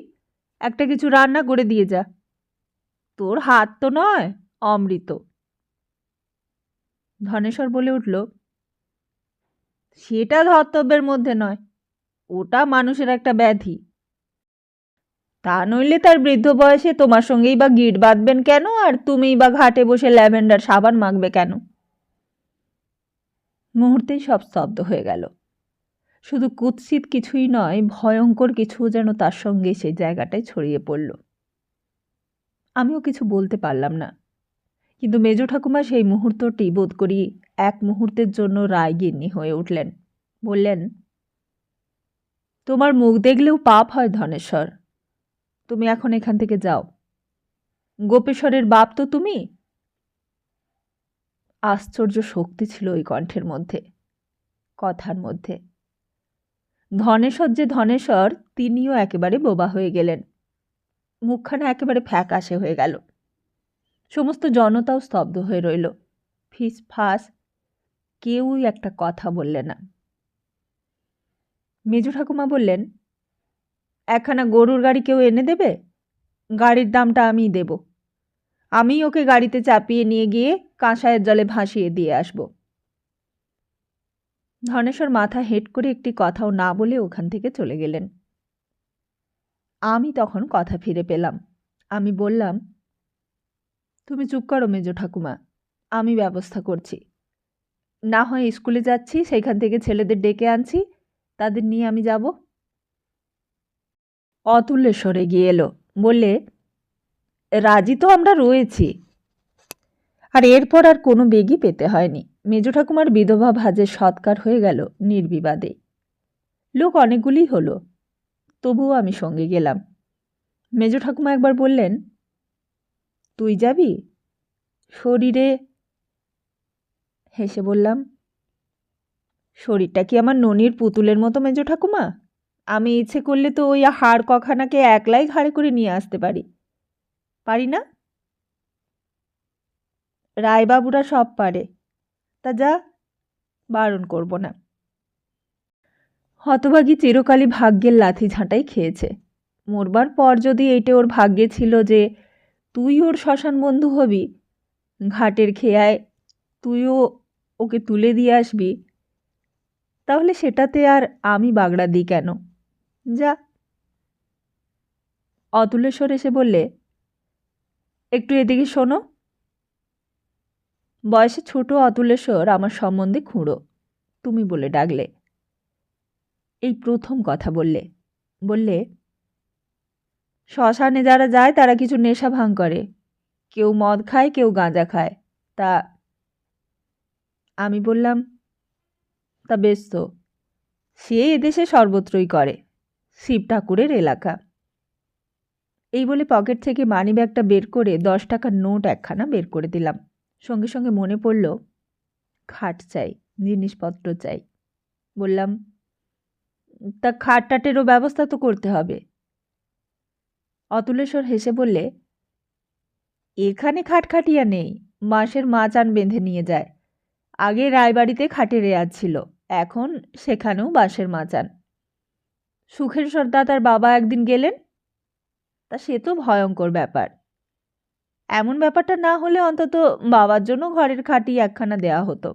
একটা কিছু রান্না করে দিয়ে যা, তোর হাত তো নয় অমৃত। ধনেশ্বর বলে উঠল, সেটা ধর্তব্যের মধ্যে নয়, ওটা মানুষের একটা ব্যাধি। তা নইলে তার বৃদ্ধ বয়সে তোমার সঙ্গেই বা গিট বাঁধবেন কেন, আর তুমিই বা ঘাটে বসে ল্যাভেন্ডার সাবান মাখবে কেন? মুহূর্তেই সব স্তব্ধ হয়ে গেল। শুধু কুৎসিত কিছুই নয়, ভয়ঙ্কর কিছু যেন তার সঙ্গে সেই জায়গাটায় ছড়িয়ে পড়ল। আমিও কিছু বলতে পারলাম না, কিন্তু মেজ ঠাকুমা সেই মুহূর্তটি বোধ করি এক মুহূর্তের জন্য রায়গিন্নি হয়ে উঠলেন। বললেন, তোমার মুখ দেখলেও পাপ হয় ধনেশ্বর, তুমি এখন এখান থেকে যাও। গোপেশ্বরের বাপ তো তুমি। আশ্চর্য শক্তি ছিল ওই কণ্ঠের মধ্যে, কথার মধ্যে। ধনেশ্বর যে ধনেশ্বর, তিনিও একেবারে বোবা হয়ে গেলেন। মুখখানা একেবারে ফ্যাকাশে হয়ে গেল। সমস্ত জনতাও স্তব্ধ হয়ে রইল। ফিস ফাস, কেউই একটা কথা বললে না। মেজো ঠাকুমা বললেন, একখানা গরুর গাড়ি কেউ এনে দেবে? গাড়ির দামটা আমিই দেব। আমি ওকে গাড়িতে চাপিয়ে নিয়ে গিয়ে কাঁসায়ের জলে ভাসিয়ে দিয়ে আসব। ধনেশ্বর মাথা হেঁট করে একটি কথাও না বলে ওখান থেকে চলে গেলেন। আমি তখন কথা ফিরে পেলাম। আমি বললাম, তুমি চুপ করো মেজো ঠাকুমা, আমি ব্যবস্থা করছি। না হয় স্কুলে যাচ্ছি, সেইখান থেকে ছেলেদের ডেকে আনছি, তাদের নিয়ে আমি যাব। অতুলেশ্বরে গিয়ে এলো, বললে, রাজি তো আমরা রয়েছি। আর এরপর আর কোনো বেগই পেতে হয়নি। মেজো ঠাকুমার বিধবা ভাজের সৎকার হয়ে গেল নির্বিবাদে। লোক অনেকগুলি হলো, তবুও আমি সঙ্গে গেলাম। মেজো ঠাকুমা একবার বললেন, তুই যাবি? শরীরে? হেসে বললাম, শরীরটা কি আমার ননির পুতুলের মতো মেজো ঠাকুমা? আমি ইচ্ছে করলে তো ওই হাড় কখানাকে একলাই ঘাড়ে করে নিয়ে আসতে পারি, পারি না? রায়বাবুরা সব পারে, তা যা, বারণ করব না। হতভাগী চিরকালই ভাগ্যের লাথি ঝাঁটাই খেয়েছে। মরবার পর যদি এইটে ওর ভাগ্যে ছিল যে তুই ওর শ্মশান বন্ধু হবি, ঘাটের খেয়ায় তুইও ওকে তুলে দিয়ে আসবি, তাহলে সেটাতে আর আমি বাগড়া দিই কেন? যা। অতুলেশ্বর এসে বললে, একটু এদিকে শোনো। বয়সে ছোট অতুলেশ্বর আমার সম্বন্ধে খুঁড়ো, তুমি বলে ডাকলে। এই প্রথম কথা বললে। বললে, শ্মশানে যারা যায় তারা কিছু নেশা ভাঙ করে, কেউ মদ খায়, কেউ গাঁজা খায়। তা আমি বললাম, তা বেশ তো, সে এদেশে সর্বত্রই করে, শিব ঠাকুরের এলাকা। এই বলে পকেট থেকে মানিব্যাগটা বের করে 10 টাকার নোট একখানা বের করে দিলাম। সঙ্গে সঙ্গে মনে পড়ল, খাট চাই, জিনিসপত্র চাই। বললাম, তা খাট টাটেরও ব্যবস্থা তো করতে হবে। অতুলেশ্বর হেসে বললে, এখানে খাটখাটিয়া নেই, মাসের মাচান বেঁধে নিয়ে যায়। আগে রায়বাড়িতে খাটের রেয়াজ ছিল, এখন সেখানেও বাঁশের মাচান। সুখেশ্বর দাদার বাবা একদিন গেলেন, তা সে তো ভয়ঙ্কর ব্যাপার। এমন ব্যাপারটা না হলে অন্তত বাবার জন্য ঘরের খাটই একখানা দেয়া হতো।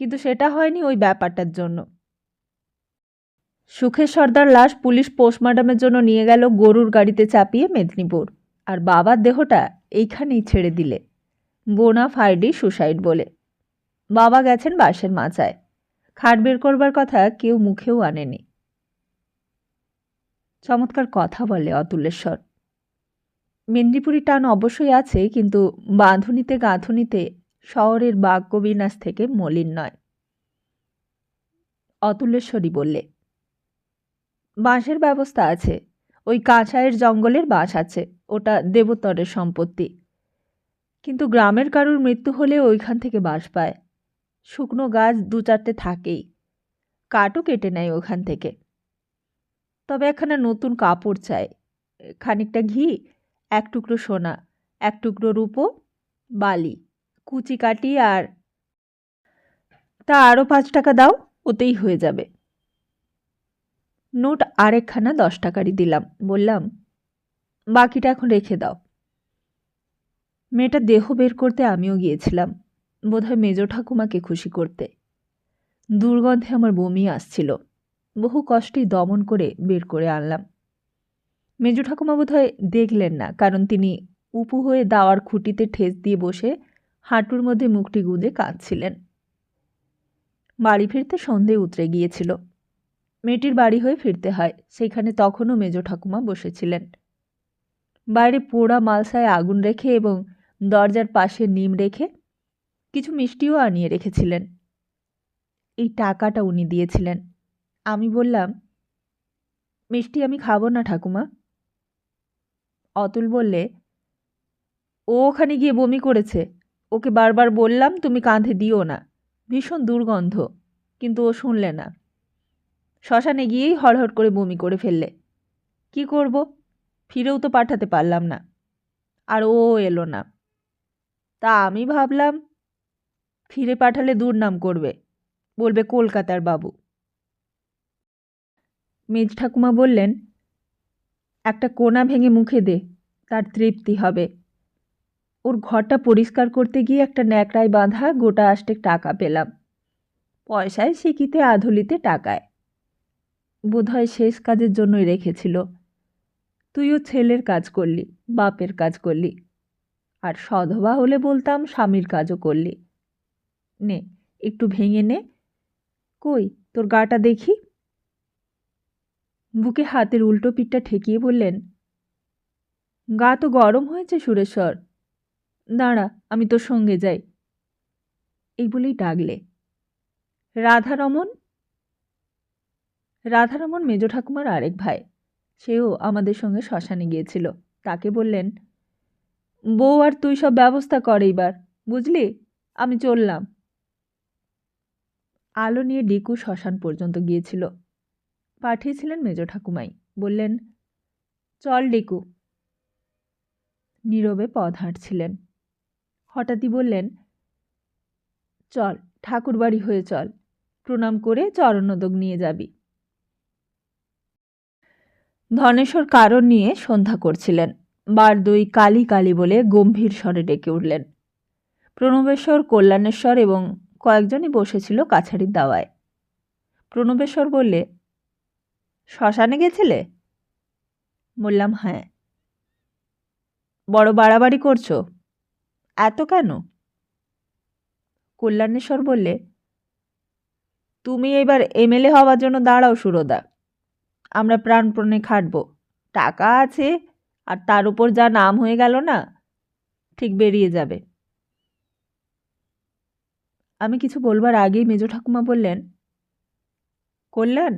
কিন্তু সেটা হয়নি ওই ব্যাপারটার জন্য। সুখের সর্দার লাশ পুলিশ পোস্টমর্টমের জন্য নিয়ে গেল গরুর গাড়িতে চাপিয়ে মেদিনীপুর, আর বাবার দেহটা এইখানেই ছেড়ে দিলে বোনা ফাইডি সুসাইড বলে। বাবা গেছেন বাঁশের মাচায়, খাট বের করবার কথা কেউ মুখেও আনেনি। চমৎকার কথা বলে অতুলেশ্বর। মেদিনীপুরি টান অবশ্যই আছে, কিন্তু বাঁধুনিতে গাঁথুনিতে শহরের বাক্যবিন্যাস থেকে মলিন নয়। অতুলেশ্বরী বললে, বাঁশের ব্যবস্থা আছে, ওই কাঁচায়ের জঙ্গলের বাঁশ আছে, ওটা দেবতরের সম্পত্তি। কিন্তু গ্রামের কারুর মৃত্যু হলে ওইখান থেকে বাঁশ পায়। শুকনো গাছ 2-4টে থাকেই, কাঠও কেটে নেয় ওখান থেকে। তবে একখানা নতুন কাপড় চাই, খানিকটা ঘি, 1 টুকরো সোনা, 1 টুকরো রূপো, বালি, কুচি কাটি, আর তা আরও 5 টাকা দাও, ওতেই হয়ে যাবে। নোট আরেকখানা 10 টাকারই দিলাম, বললাম বাকিটা এখন রেখে দাও। মেয়েটা দেহ বের করতে আমিও গিয়েছিলাম, বোধহয় মেজ ঠাকুমাকে খুশি করতে। দুর্গন্ধে আমার বমি আসছিল, বহু কষ্টেই দমন করে বের করে আনলাম। মেজ ঠাকুমা বোধহয় দেখলেন না, কারণ তিনি উপুু হয়ে দাওয়ার খুঁটিতে ঠেস দিয়ে বসে হাঁটুর মধ্যে মুখটি গুঁজে কাঁদছিলেন। বাড়ি ফিরতে সন্ধে উতরে গিয়েছিল। মেয়েটির বাড়ি হয়ে ফিরতে হয়, সেইখানে তখনও মেজ ঠাকুমা বসেছিলেন। বাইরে পোড়া মালসায় আগুন রেখে এবং দরজার পাশে নিম রেখে কিছু মিষ্টিও আনিয়ে রেখেছিলেন। এই টাকাটা উনি দিয়েছিলেন। আমি বললাম, মিষ্টি আমি খাবো না ঠাকুমা। অতুল বললে, ও ওখানে গিয়ে বমি করেছে, ওকে বারবার বললাম তুমি কাঁধে দিও না, ভীষণ দুর্গন্ধ, কিন্তু ও শুনলে না। শ্মশানে গিয়েই হড়হড় করে বমি করে ফেললে। কি করব, ফিরেও তো পাঠাতে পারলাম না, আর ও এলো না। তা আমি ভাবলাম ফিরে পাঠালে দুর্নাম করবে, বলবে কলকাতার বাবু। মেজ ঠাকুমা বললেন, একটা কোনা ভেঙে মুখে দে, তার তৃপ্তি হবে। ওর ঘরটা পরিষ্কার করতে গিয়ে একটা ন্যাকড়ায় বাঁধা গোটা 8 টাকা পেলাম, পয়সায় সিকিতে আধুলিতে টাকায়। বোধহয় শেষ কাজের জন্যই রেখেছিল। তুইও ছেলের কাজ করলি, বাপের কাজ করলি, আর সধবা হলে বলতাম স্বামীর কাজও করলি। নে, একটু ভেঙে নে। কই তোর গাটা দেখি। বুকে হাতের উল্টো পিঠটা ঠেকিয়ে বললেন, গা তো গরম হয়েছে সুরেশ্বর, দাঁড়া আমি তোর সঙ্গে যাই। এই বলেই ডাকলে, রাধারমন। রাধারমন মেজ ঠাকুমার আরেক ভাই, সেও আমাদের সঙ্গে শ্মশানে গিয়েছিল। তাকে বললেন, বউ আর তুই সব ব্যবস্থা কর এইবার, বুঝলি, আমি চললাম। আলো নিয়ে ডিকু শ্মশান পর্যন্ত গিয়েছিল। পাঠিয়েছিলেন মেজ ঠাকুমাই, বললেন, চল ডিকু। নীরবে পথ হাঁটছিলেন। হঠাৎই বললেন, চল ঠাকুর বাড়ি হয়ে চল, প্রণাম করে চরণোদক নিয়ে যাবি। ধনেশ্বর কারণ নিয়ে সন্ধ্যা করছিলেন। বারদই কালী কালী বলে গম্ভীর স্বরে ডেকে উঠলেন। প্রণবেশ্বর, কল্যাণেশ্বর এবং কয়েকজনই বসেছিল কাছারির দাওয়ায়। প্রণবেশ্বর বললে, শ্মশানে গেছিলে? বললাম, হ্যাঁ। বড় বাড়াবাড়ি করছো, এত কেন? কল্যাণেশ্বর বললে, তুমি এবার এমএলএ হওয়ার জন্য দাঁড়াও সুরদা, আমরা প্রাণপণে খাটব, টাকা আছে, আর তার উপর যা নাম হয়ে গেল না, ঠিক বেরিয়ে যাবে। আমি কিছু বলবার আগেই মেজ ঠাকুমা বললেন, কল্যাণ,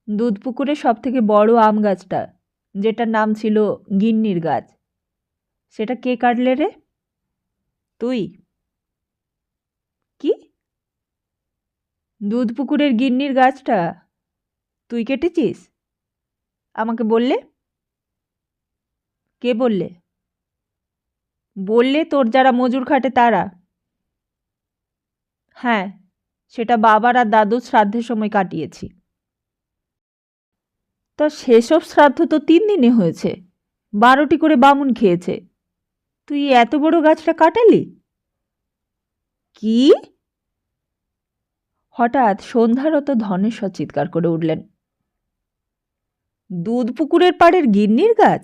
দুধপুকুরের সব থেকে বড় আম গাছটা, যেটার নাম ছিল গিন্নির গাছ, সেটা কে কাটলে রে? তুই। কি? দুধপুকুরের গিন্নির গাছটা তুই কেটেছিস? আমাকে বললে? কে বললে? বললে তোর যারা মজুর খাটে তারা। হ্যাঁ, সেটা বাবার আর দাদুর শ্রাদ্ধের সময় কাটিয়েছি। তা সেসব শ্রাদ্ধ তো 3 দিনে হয়েছে, 12টি করে বামুন খেয়েছে, তুই এত বড় গাছটা কাটালি? কি? হঠাৎ সন্ধ্যারত ধনেশ্বর চিৎকার করে উঠলেন, দুধ পুকুরের পাড়ের গিন্নির গাছ,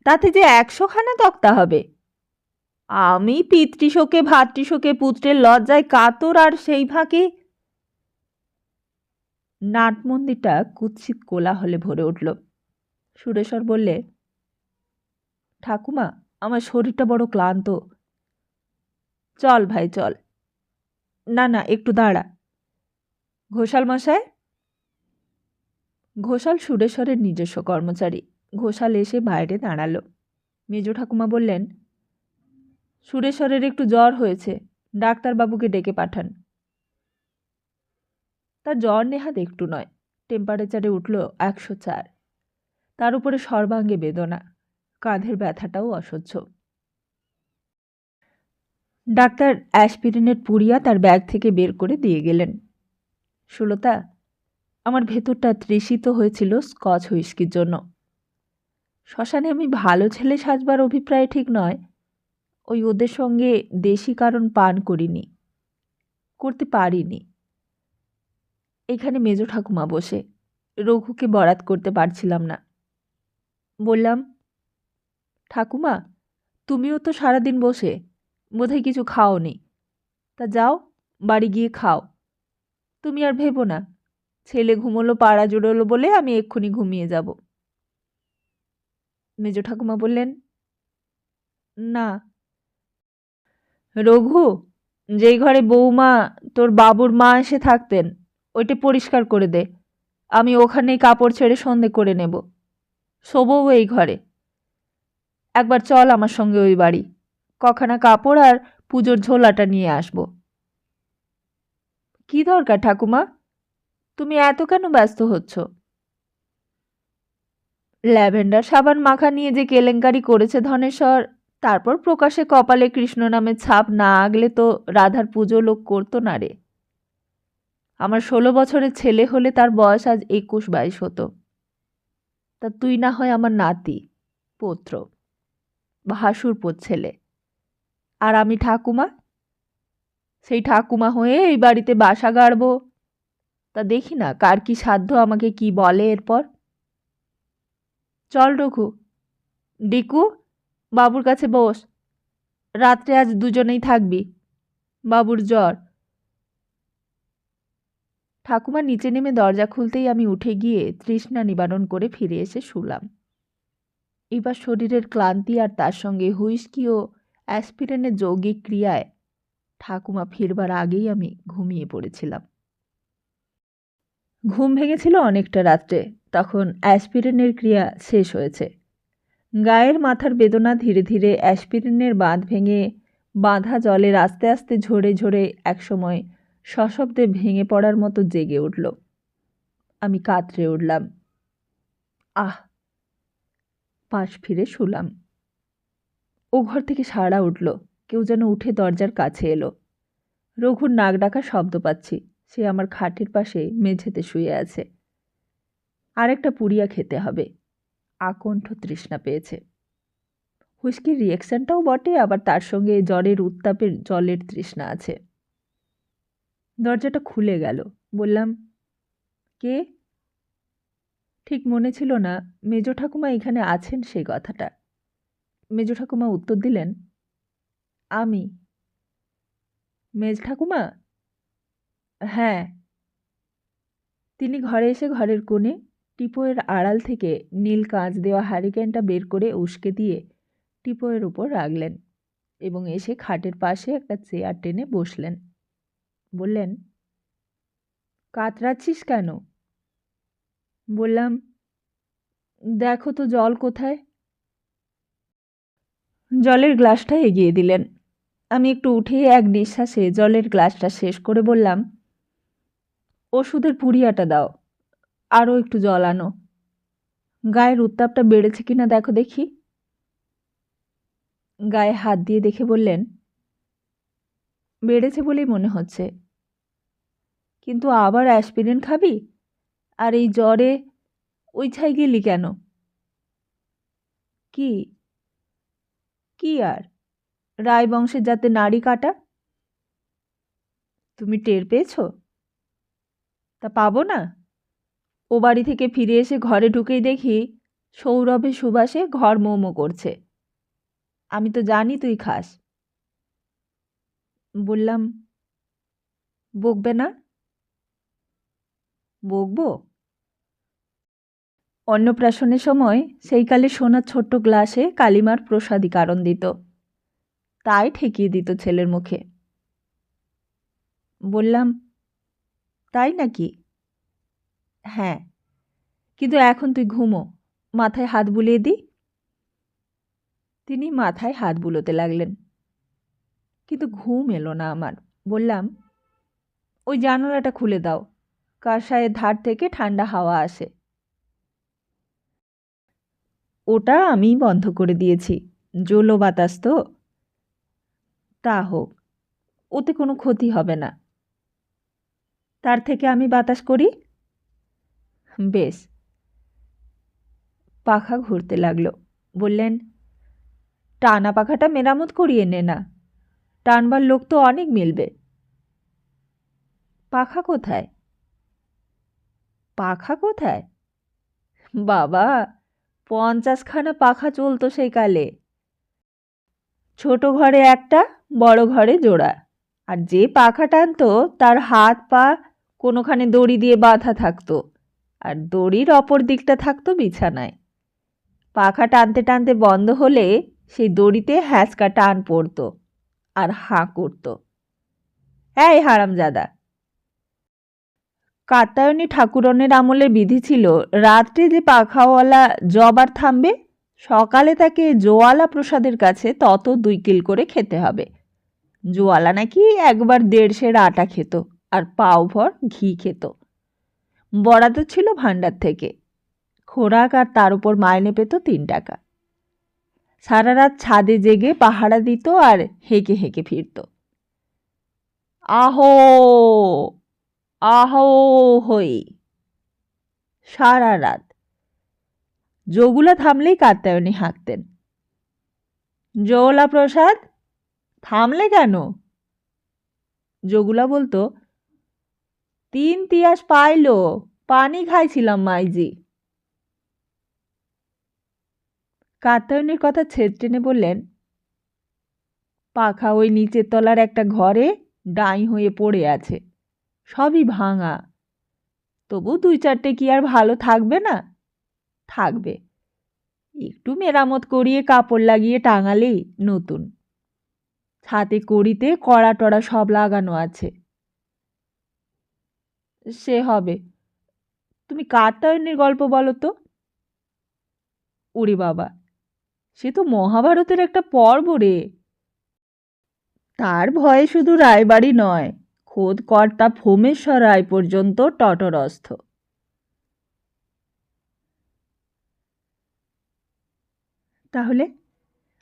তাতে যে 100খানা তক্তা হবে। আমি পিতৃশোকে ভাতৃশোকে পুত্রের লজ্জায় কাতর, আর সেই ফাঁকে নাটমন্দিরটা কুৎসিত কোলাহলে ভরে উঠল। সুরেশ্বর বললে, ঠাকুমা, আমার শরীরটা বড় ক্লান্ত, চল ভাই চল। না না, একটু দাঁড়া। ঘোষাল মশাই। ঘোষাল সুরেশ্বরের নিজস্ব কর্মচারী। ঘোষাল এসে বাইরে দাঁড়ালো। মেজ ঠাকুমা বললেন, সুরেশ্বরের একটু জ্বর হয়েছে, ডাক্তারবাবুকে ডেকে পাঠান। তার জ্বর নেহাত একটু নয়, টেম্পারেচারে উঠল 104। তার উপরে সর্বাঙ্গে বেদনা, কাঁধের ব্যথাটাও অসহ্য। ডাক্তার অ্যাসপিরিনের পুড়িয়া তার ব্যাগ থেকে বের করে দিয়ে গেলেন। সুলতা, আমার ভেতরটা তৃষিত হয়েছিল স্কচ হুইস্কির জন্য। শ্মশানে আমি ভালো ছেলে সাজবার অভিপ্রায় ঠিক নয়, ওই ওদের সঙ্গে দেশি কারণ পান করিনি, করতে পারিনি। এখানে মেজ ঠাকুমা বসে, রঘুকে বরাত করতে পারছিলাম না। বললাম, ঠাকুমা, তুমিও তো সারাদিন বসে, বোধহয় কিছু খাওনি, তা যাও বাড়ি গিয়ে খাও। তুমি আর ভেবো না, ছেলে ঘুমোলো পাড়া জুড়োলো বলে আমি এক্ষুনি ঘুমিয়ে যাব। মেজ ঠাকুমা বললেন, না। রঘু, যেই ঘরে বৌমা তোর বাবুর মা এসে থাকতেন, ওইটা পরিষ্কার করে দে। আমি ওখানেই কাপড় ছেড়ে সন্ধে করে নেব, শোবও এই ঘরে। একবার চল আমার সঙ্গে ওই বাড়ি, কখানা কাপড় আর পুজোর ঝোলাটা নিয়ে আসব। কি দরকার ঠাকুমা, তুমি এত কেন ব্যস্ত হচ্ছ? ল্যাভেন্ডার সাবান মাখা নিয়ে যে কেলেঙ্কারি করেছে ধনেশ্বর, তারপর প্রকাশ্যে কপালে কৃষ্ণ নামের ছাপ না আগলে তো রাধার পুজো লোক করতো না রে। আমার 16 বছরের ছেলে হলে তার বয়স আজ 21-22 হতো। তা তুই না হয় আমার নাতি, পৌত্র, ভাসুরপোর ছেলে, আর আমি ঠাকুমা। সেই ঠাকুমা হয়ে এই বাড়িতে বাসা গাড়ব, তা দেখি না কার কি সাধ্য আমাকে কি বলে এরপর। চল রঘু, ডিকু, বাবুর কাছে বস, রাত্রে আজ দুজনেই থাকবি, বাবুর জ্বর। ঠাকুমা নিচে নেমে দরজা খুলতেই আমি উঠে গিয়ে তৃষ্ণা নিবারণ করে ফিরে এসে শুলাম। এবার শরীরের ক্লান্তি আর তার সঙ্গে হুইস্কি ও অ্যাসপিরিনের যৌগিক ক্রিয়ায় ঠাকুমা ফিরবার আগেই আমি ঘুমিয়ে পড়েছিলাম। ঘুম ভেঙেছিল অনেকটা রাত্রে, তখন অ্যাসপিরিনের ক্রিয়া শেষ হয়েছে। গায়ের মাথার বেদনা ধীরে ধীরে অ্যাসপিরিনের বাঁধ ভেঙে বাঁধা জলের আস্তে আস্তে ঝরে ঝরে একসময় সশব্দে ভেঙে পড়ার মতো জেগে উঠল। আমি কাতরে উঠলাম। আহ! পাশ ফিরে শুলাম। ও ঘর থেকে সাড়া উঠল, কেউ যেন উঠে দরজার কাছে এলো। রঘুর নাক ডাকা শব্দ পাচ্ছি, সে আমার খাটের পাশে মেঝেতে শুয়ে আছে। আরেকটা পুড়িয়া খেতে হবে, আকণ্ঠ তৃষ্ণা পেয়েছে। হুইস্কির রিয়েকশনটাও বটে, আবার তার সঙ্গে জ্বরের উত্তাপের জলের তৃষ্ণা আছে। দরজাটা খুলে গেল। বললাম, কে? ঠিক মনে ছিল না মেজ ঠাকুমা এখানে আছেন সেই কথাটা। মেজ ঠাকুমা উত্তর দিলেন, আমি। মেজ ঠাকুমা? হ্যাঁ। তিনি ঘরে এসে ঘরের কোণে টিপোয়ের আড়াল থেকে নীল কাঁচ দেওয়া হারিকেনটা বের করে উস্কে দিয়ে টিপোয়ের উপর রাখলেন এবং এসে খাটের পাশে একটা চেয়ার টেনে বসলেন। বললেন, কাতরাচ্ছিস কেন? বললাম, দেখো তো জল কোথায়। জলের গ্লাসটা এগিয়ে দিলেন। আমি একটু উঠে এক নিঃশ্বাসে জলের গ্লাসটা শেষ করে বললাম, ওষুধের পুড়িয়াটা দাও, আরও একটু জল আনো। গায়ের উত্তাপটা বেড়েছে কিনা দেখো দেখি। গায়ে হাত দিয়ে দেখে বললেন, বেড়েছে বলেই মনে হচ্ছে, কিন্তু আবার অ্যাসপিরিন খাবি? আর এই জ্বরে ওই ছাই গেলি কেন? কি? কি আর? রায়বংশের যাতে নাড়ি কাটা। তুমি টের পেয়েছ? তা পাবো না? ও বাড়ি থেকে ফিরে এসে ঘরে ঢুকেই দেখি সৌরভে সুবাসে ঘর মোমো করছে। আমি তো জানি তুই খাস। বললাম, বকবে না? বকবো। অন্নপ্রাশনের সময় সেই কালে সোনার ছোট্ট গ্লাসে কালিমার প্রসাদী কারণ দিত, তাই ঠেকিয়ে দিত ছেলের মুখে। বললাম, তাই নাকি? হ্যাঁ, কিন্তু এখন তুই ঘুমো, মাথায় হাত বুলিয়ে দি। তিনি মাথায় হাত বুলোতে লাগলেন, কিন্তু ঘুম এলো না আমার। বললাম, ওই জানালাটা খুলে দাও, কারসায়ের ধার থেকে ঠান্ডা হাওয়া আসে। ওটা আমিই বন্ধ করে দিয়েছি, জোলো বাতাস তো। তা হোক, ওতে কোনো ক্ষতি হবে না। তার থেকে আমি বাতাস করি। বেশ। পাখা ঘুরতে লাগলো। বললেন, টানা পাখাটা মেরামত করিয়ে নে না, টানবার লোক তো অনেক মিলবে। পাখা কোথায়? পাখা কোথায়? বাবা, 50খানা পাখা চলতো সেই কালে। ছোট ঘরে একটা, বড় ঘরে জোড়া। আর যে পাখা টানতো তার হাত পা কোনোখানে দড়ি দিয়ে বাঁধা থাকতো, আর দড়ির অপর দিকটা থাকতো বিছানায়। পাখা টানতে টানতে বন্ধ হলে সেই দড়িতে হ্যাঁচকা টান পড়তো আর হাঁ করত। এই হারামজাদা! কাত্যায়নী ঠাকুরনের আমলের বিধি ছিল, রাত্রে যে পাখাওয়ালা জবার থামবে, সকালে তাকে জোয়ালা প্রসাদের কাছে তত 2 কিল করে খেতে হবে। জোয়ালা নাকি একবার 1.5 সের আটা খেত আর পাও ভর ঘি খেত। বরাদ্দ ছিল ভাণ্ডার থেকে। খোরাক আর তার উপর মাইনে পেত 3 টাকা। সারা রাত ছাদে জেগে পাহারা দিত আর হেঁকে হেঁকে ফিরত। আহো আহো হই সারা রাত। যোগুলা থামলেই কাত্যায়নী হাঁকতেন, জোলা প্রসাদ, থামলে কেন? যোগুলা বলতো, 3 তিয়াস পাইলো, পানি খাইছিলাম মাইজি। কাত্যায়নীর কথা ছেদ টেনে বললেন, পাখা ওই নিচের তলার একটা ঘরে ডাই হয়ে পড়ে আছে, সবই ভাঙা। তবু 2-4টে কি আর ভালো থাকবে না? থাকবে। একটু মেরামত করিয়ে কাপড় লাগিয়ে টাঙালেই নতুন। ছাতে কড়িতে কড়া টড়া সব লাগানো আছে। সে হবে। তুমি কাত্যায়নীর গল্প বলো তো। ওরে বাবা, সে তো মহাভারতের একটা পর্ব রে। তার ভয়ে শুধু রায়বাড়ি নয়, খোদ কর্তা ভোমেশ্বর রায় পর্যন্ত তটরস্থ। তাহলে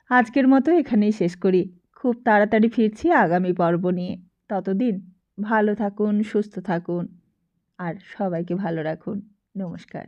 আজকের মতো এখানেই শেষ করি। খুব তাড়াতাড়ি ফিরছি আগামী পর্ব নিয়ে। ততদিন ভালো থাকুন, সুস্থ থাকুন আর সবাইকে ভালো রাখুন। নমস্কার।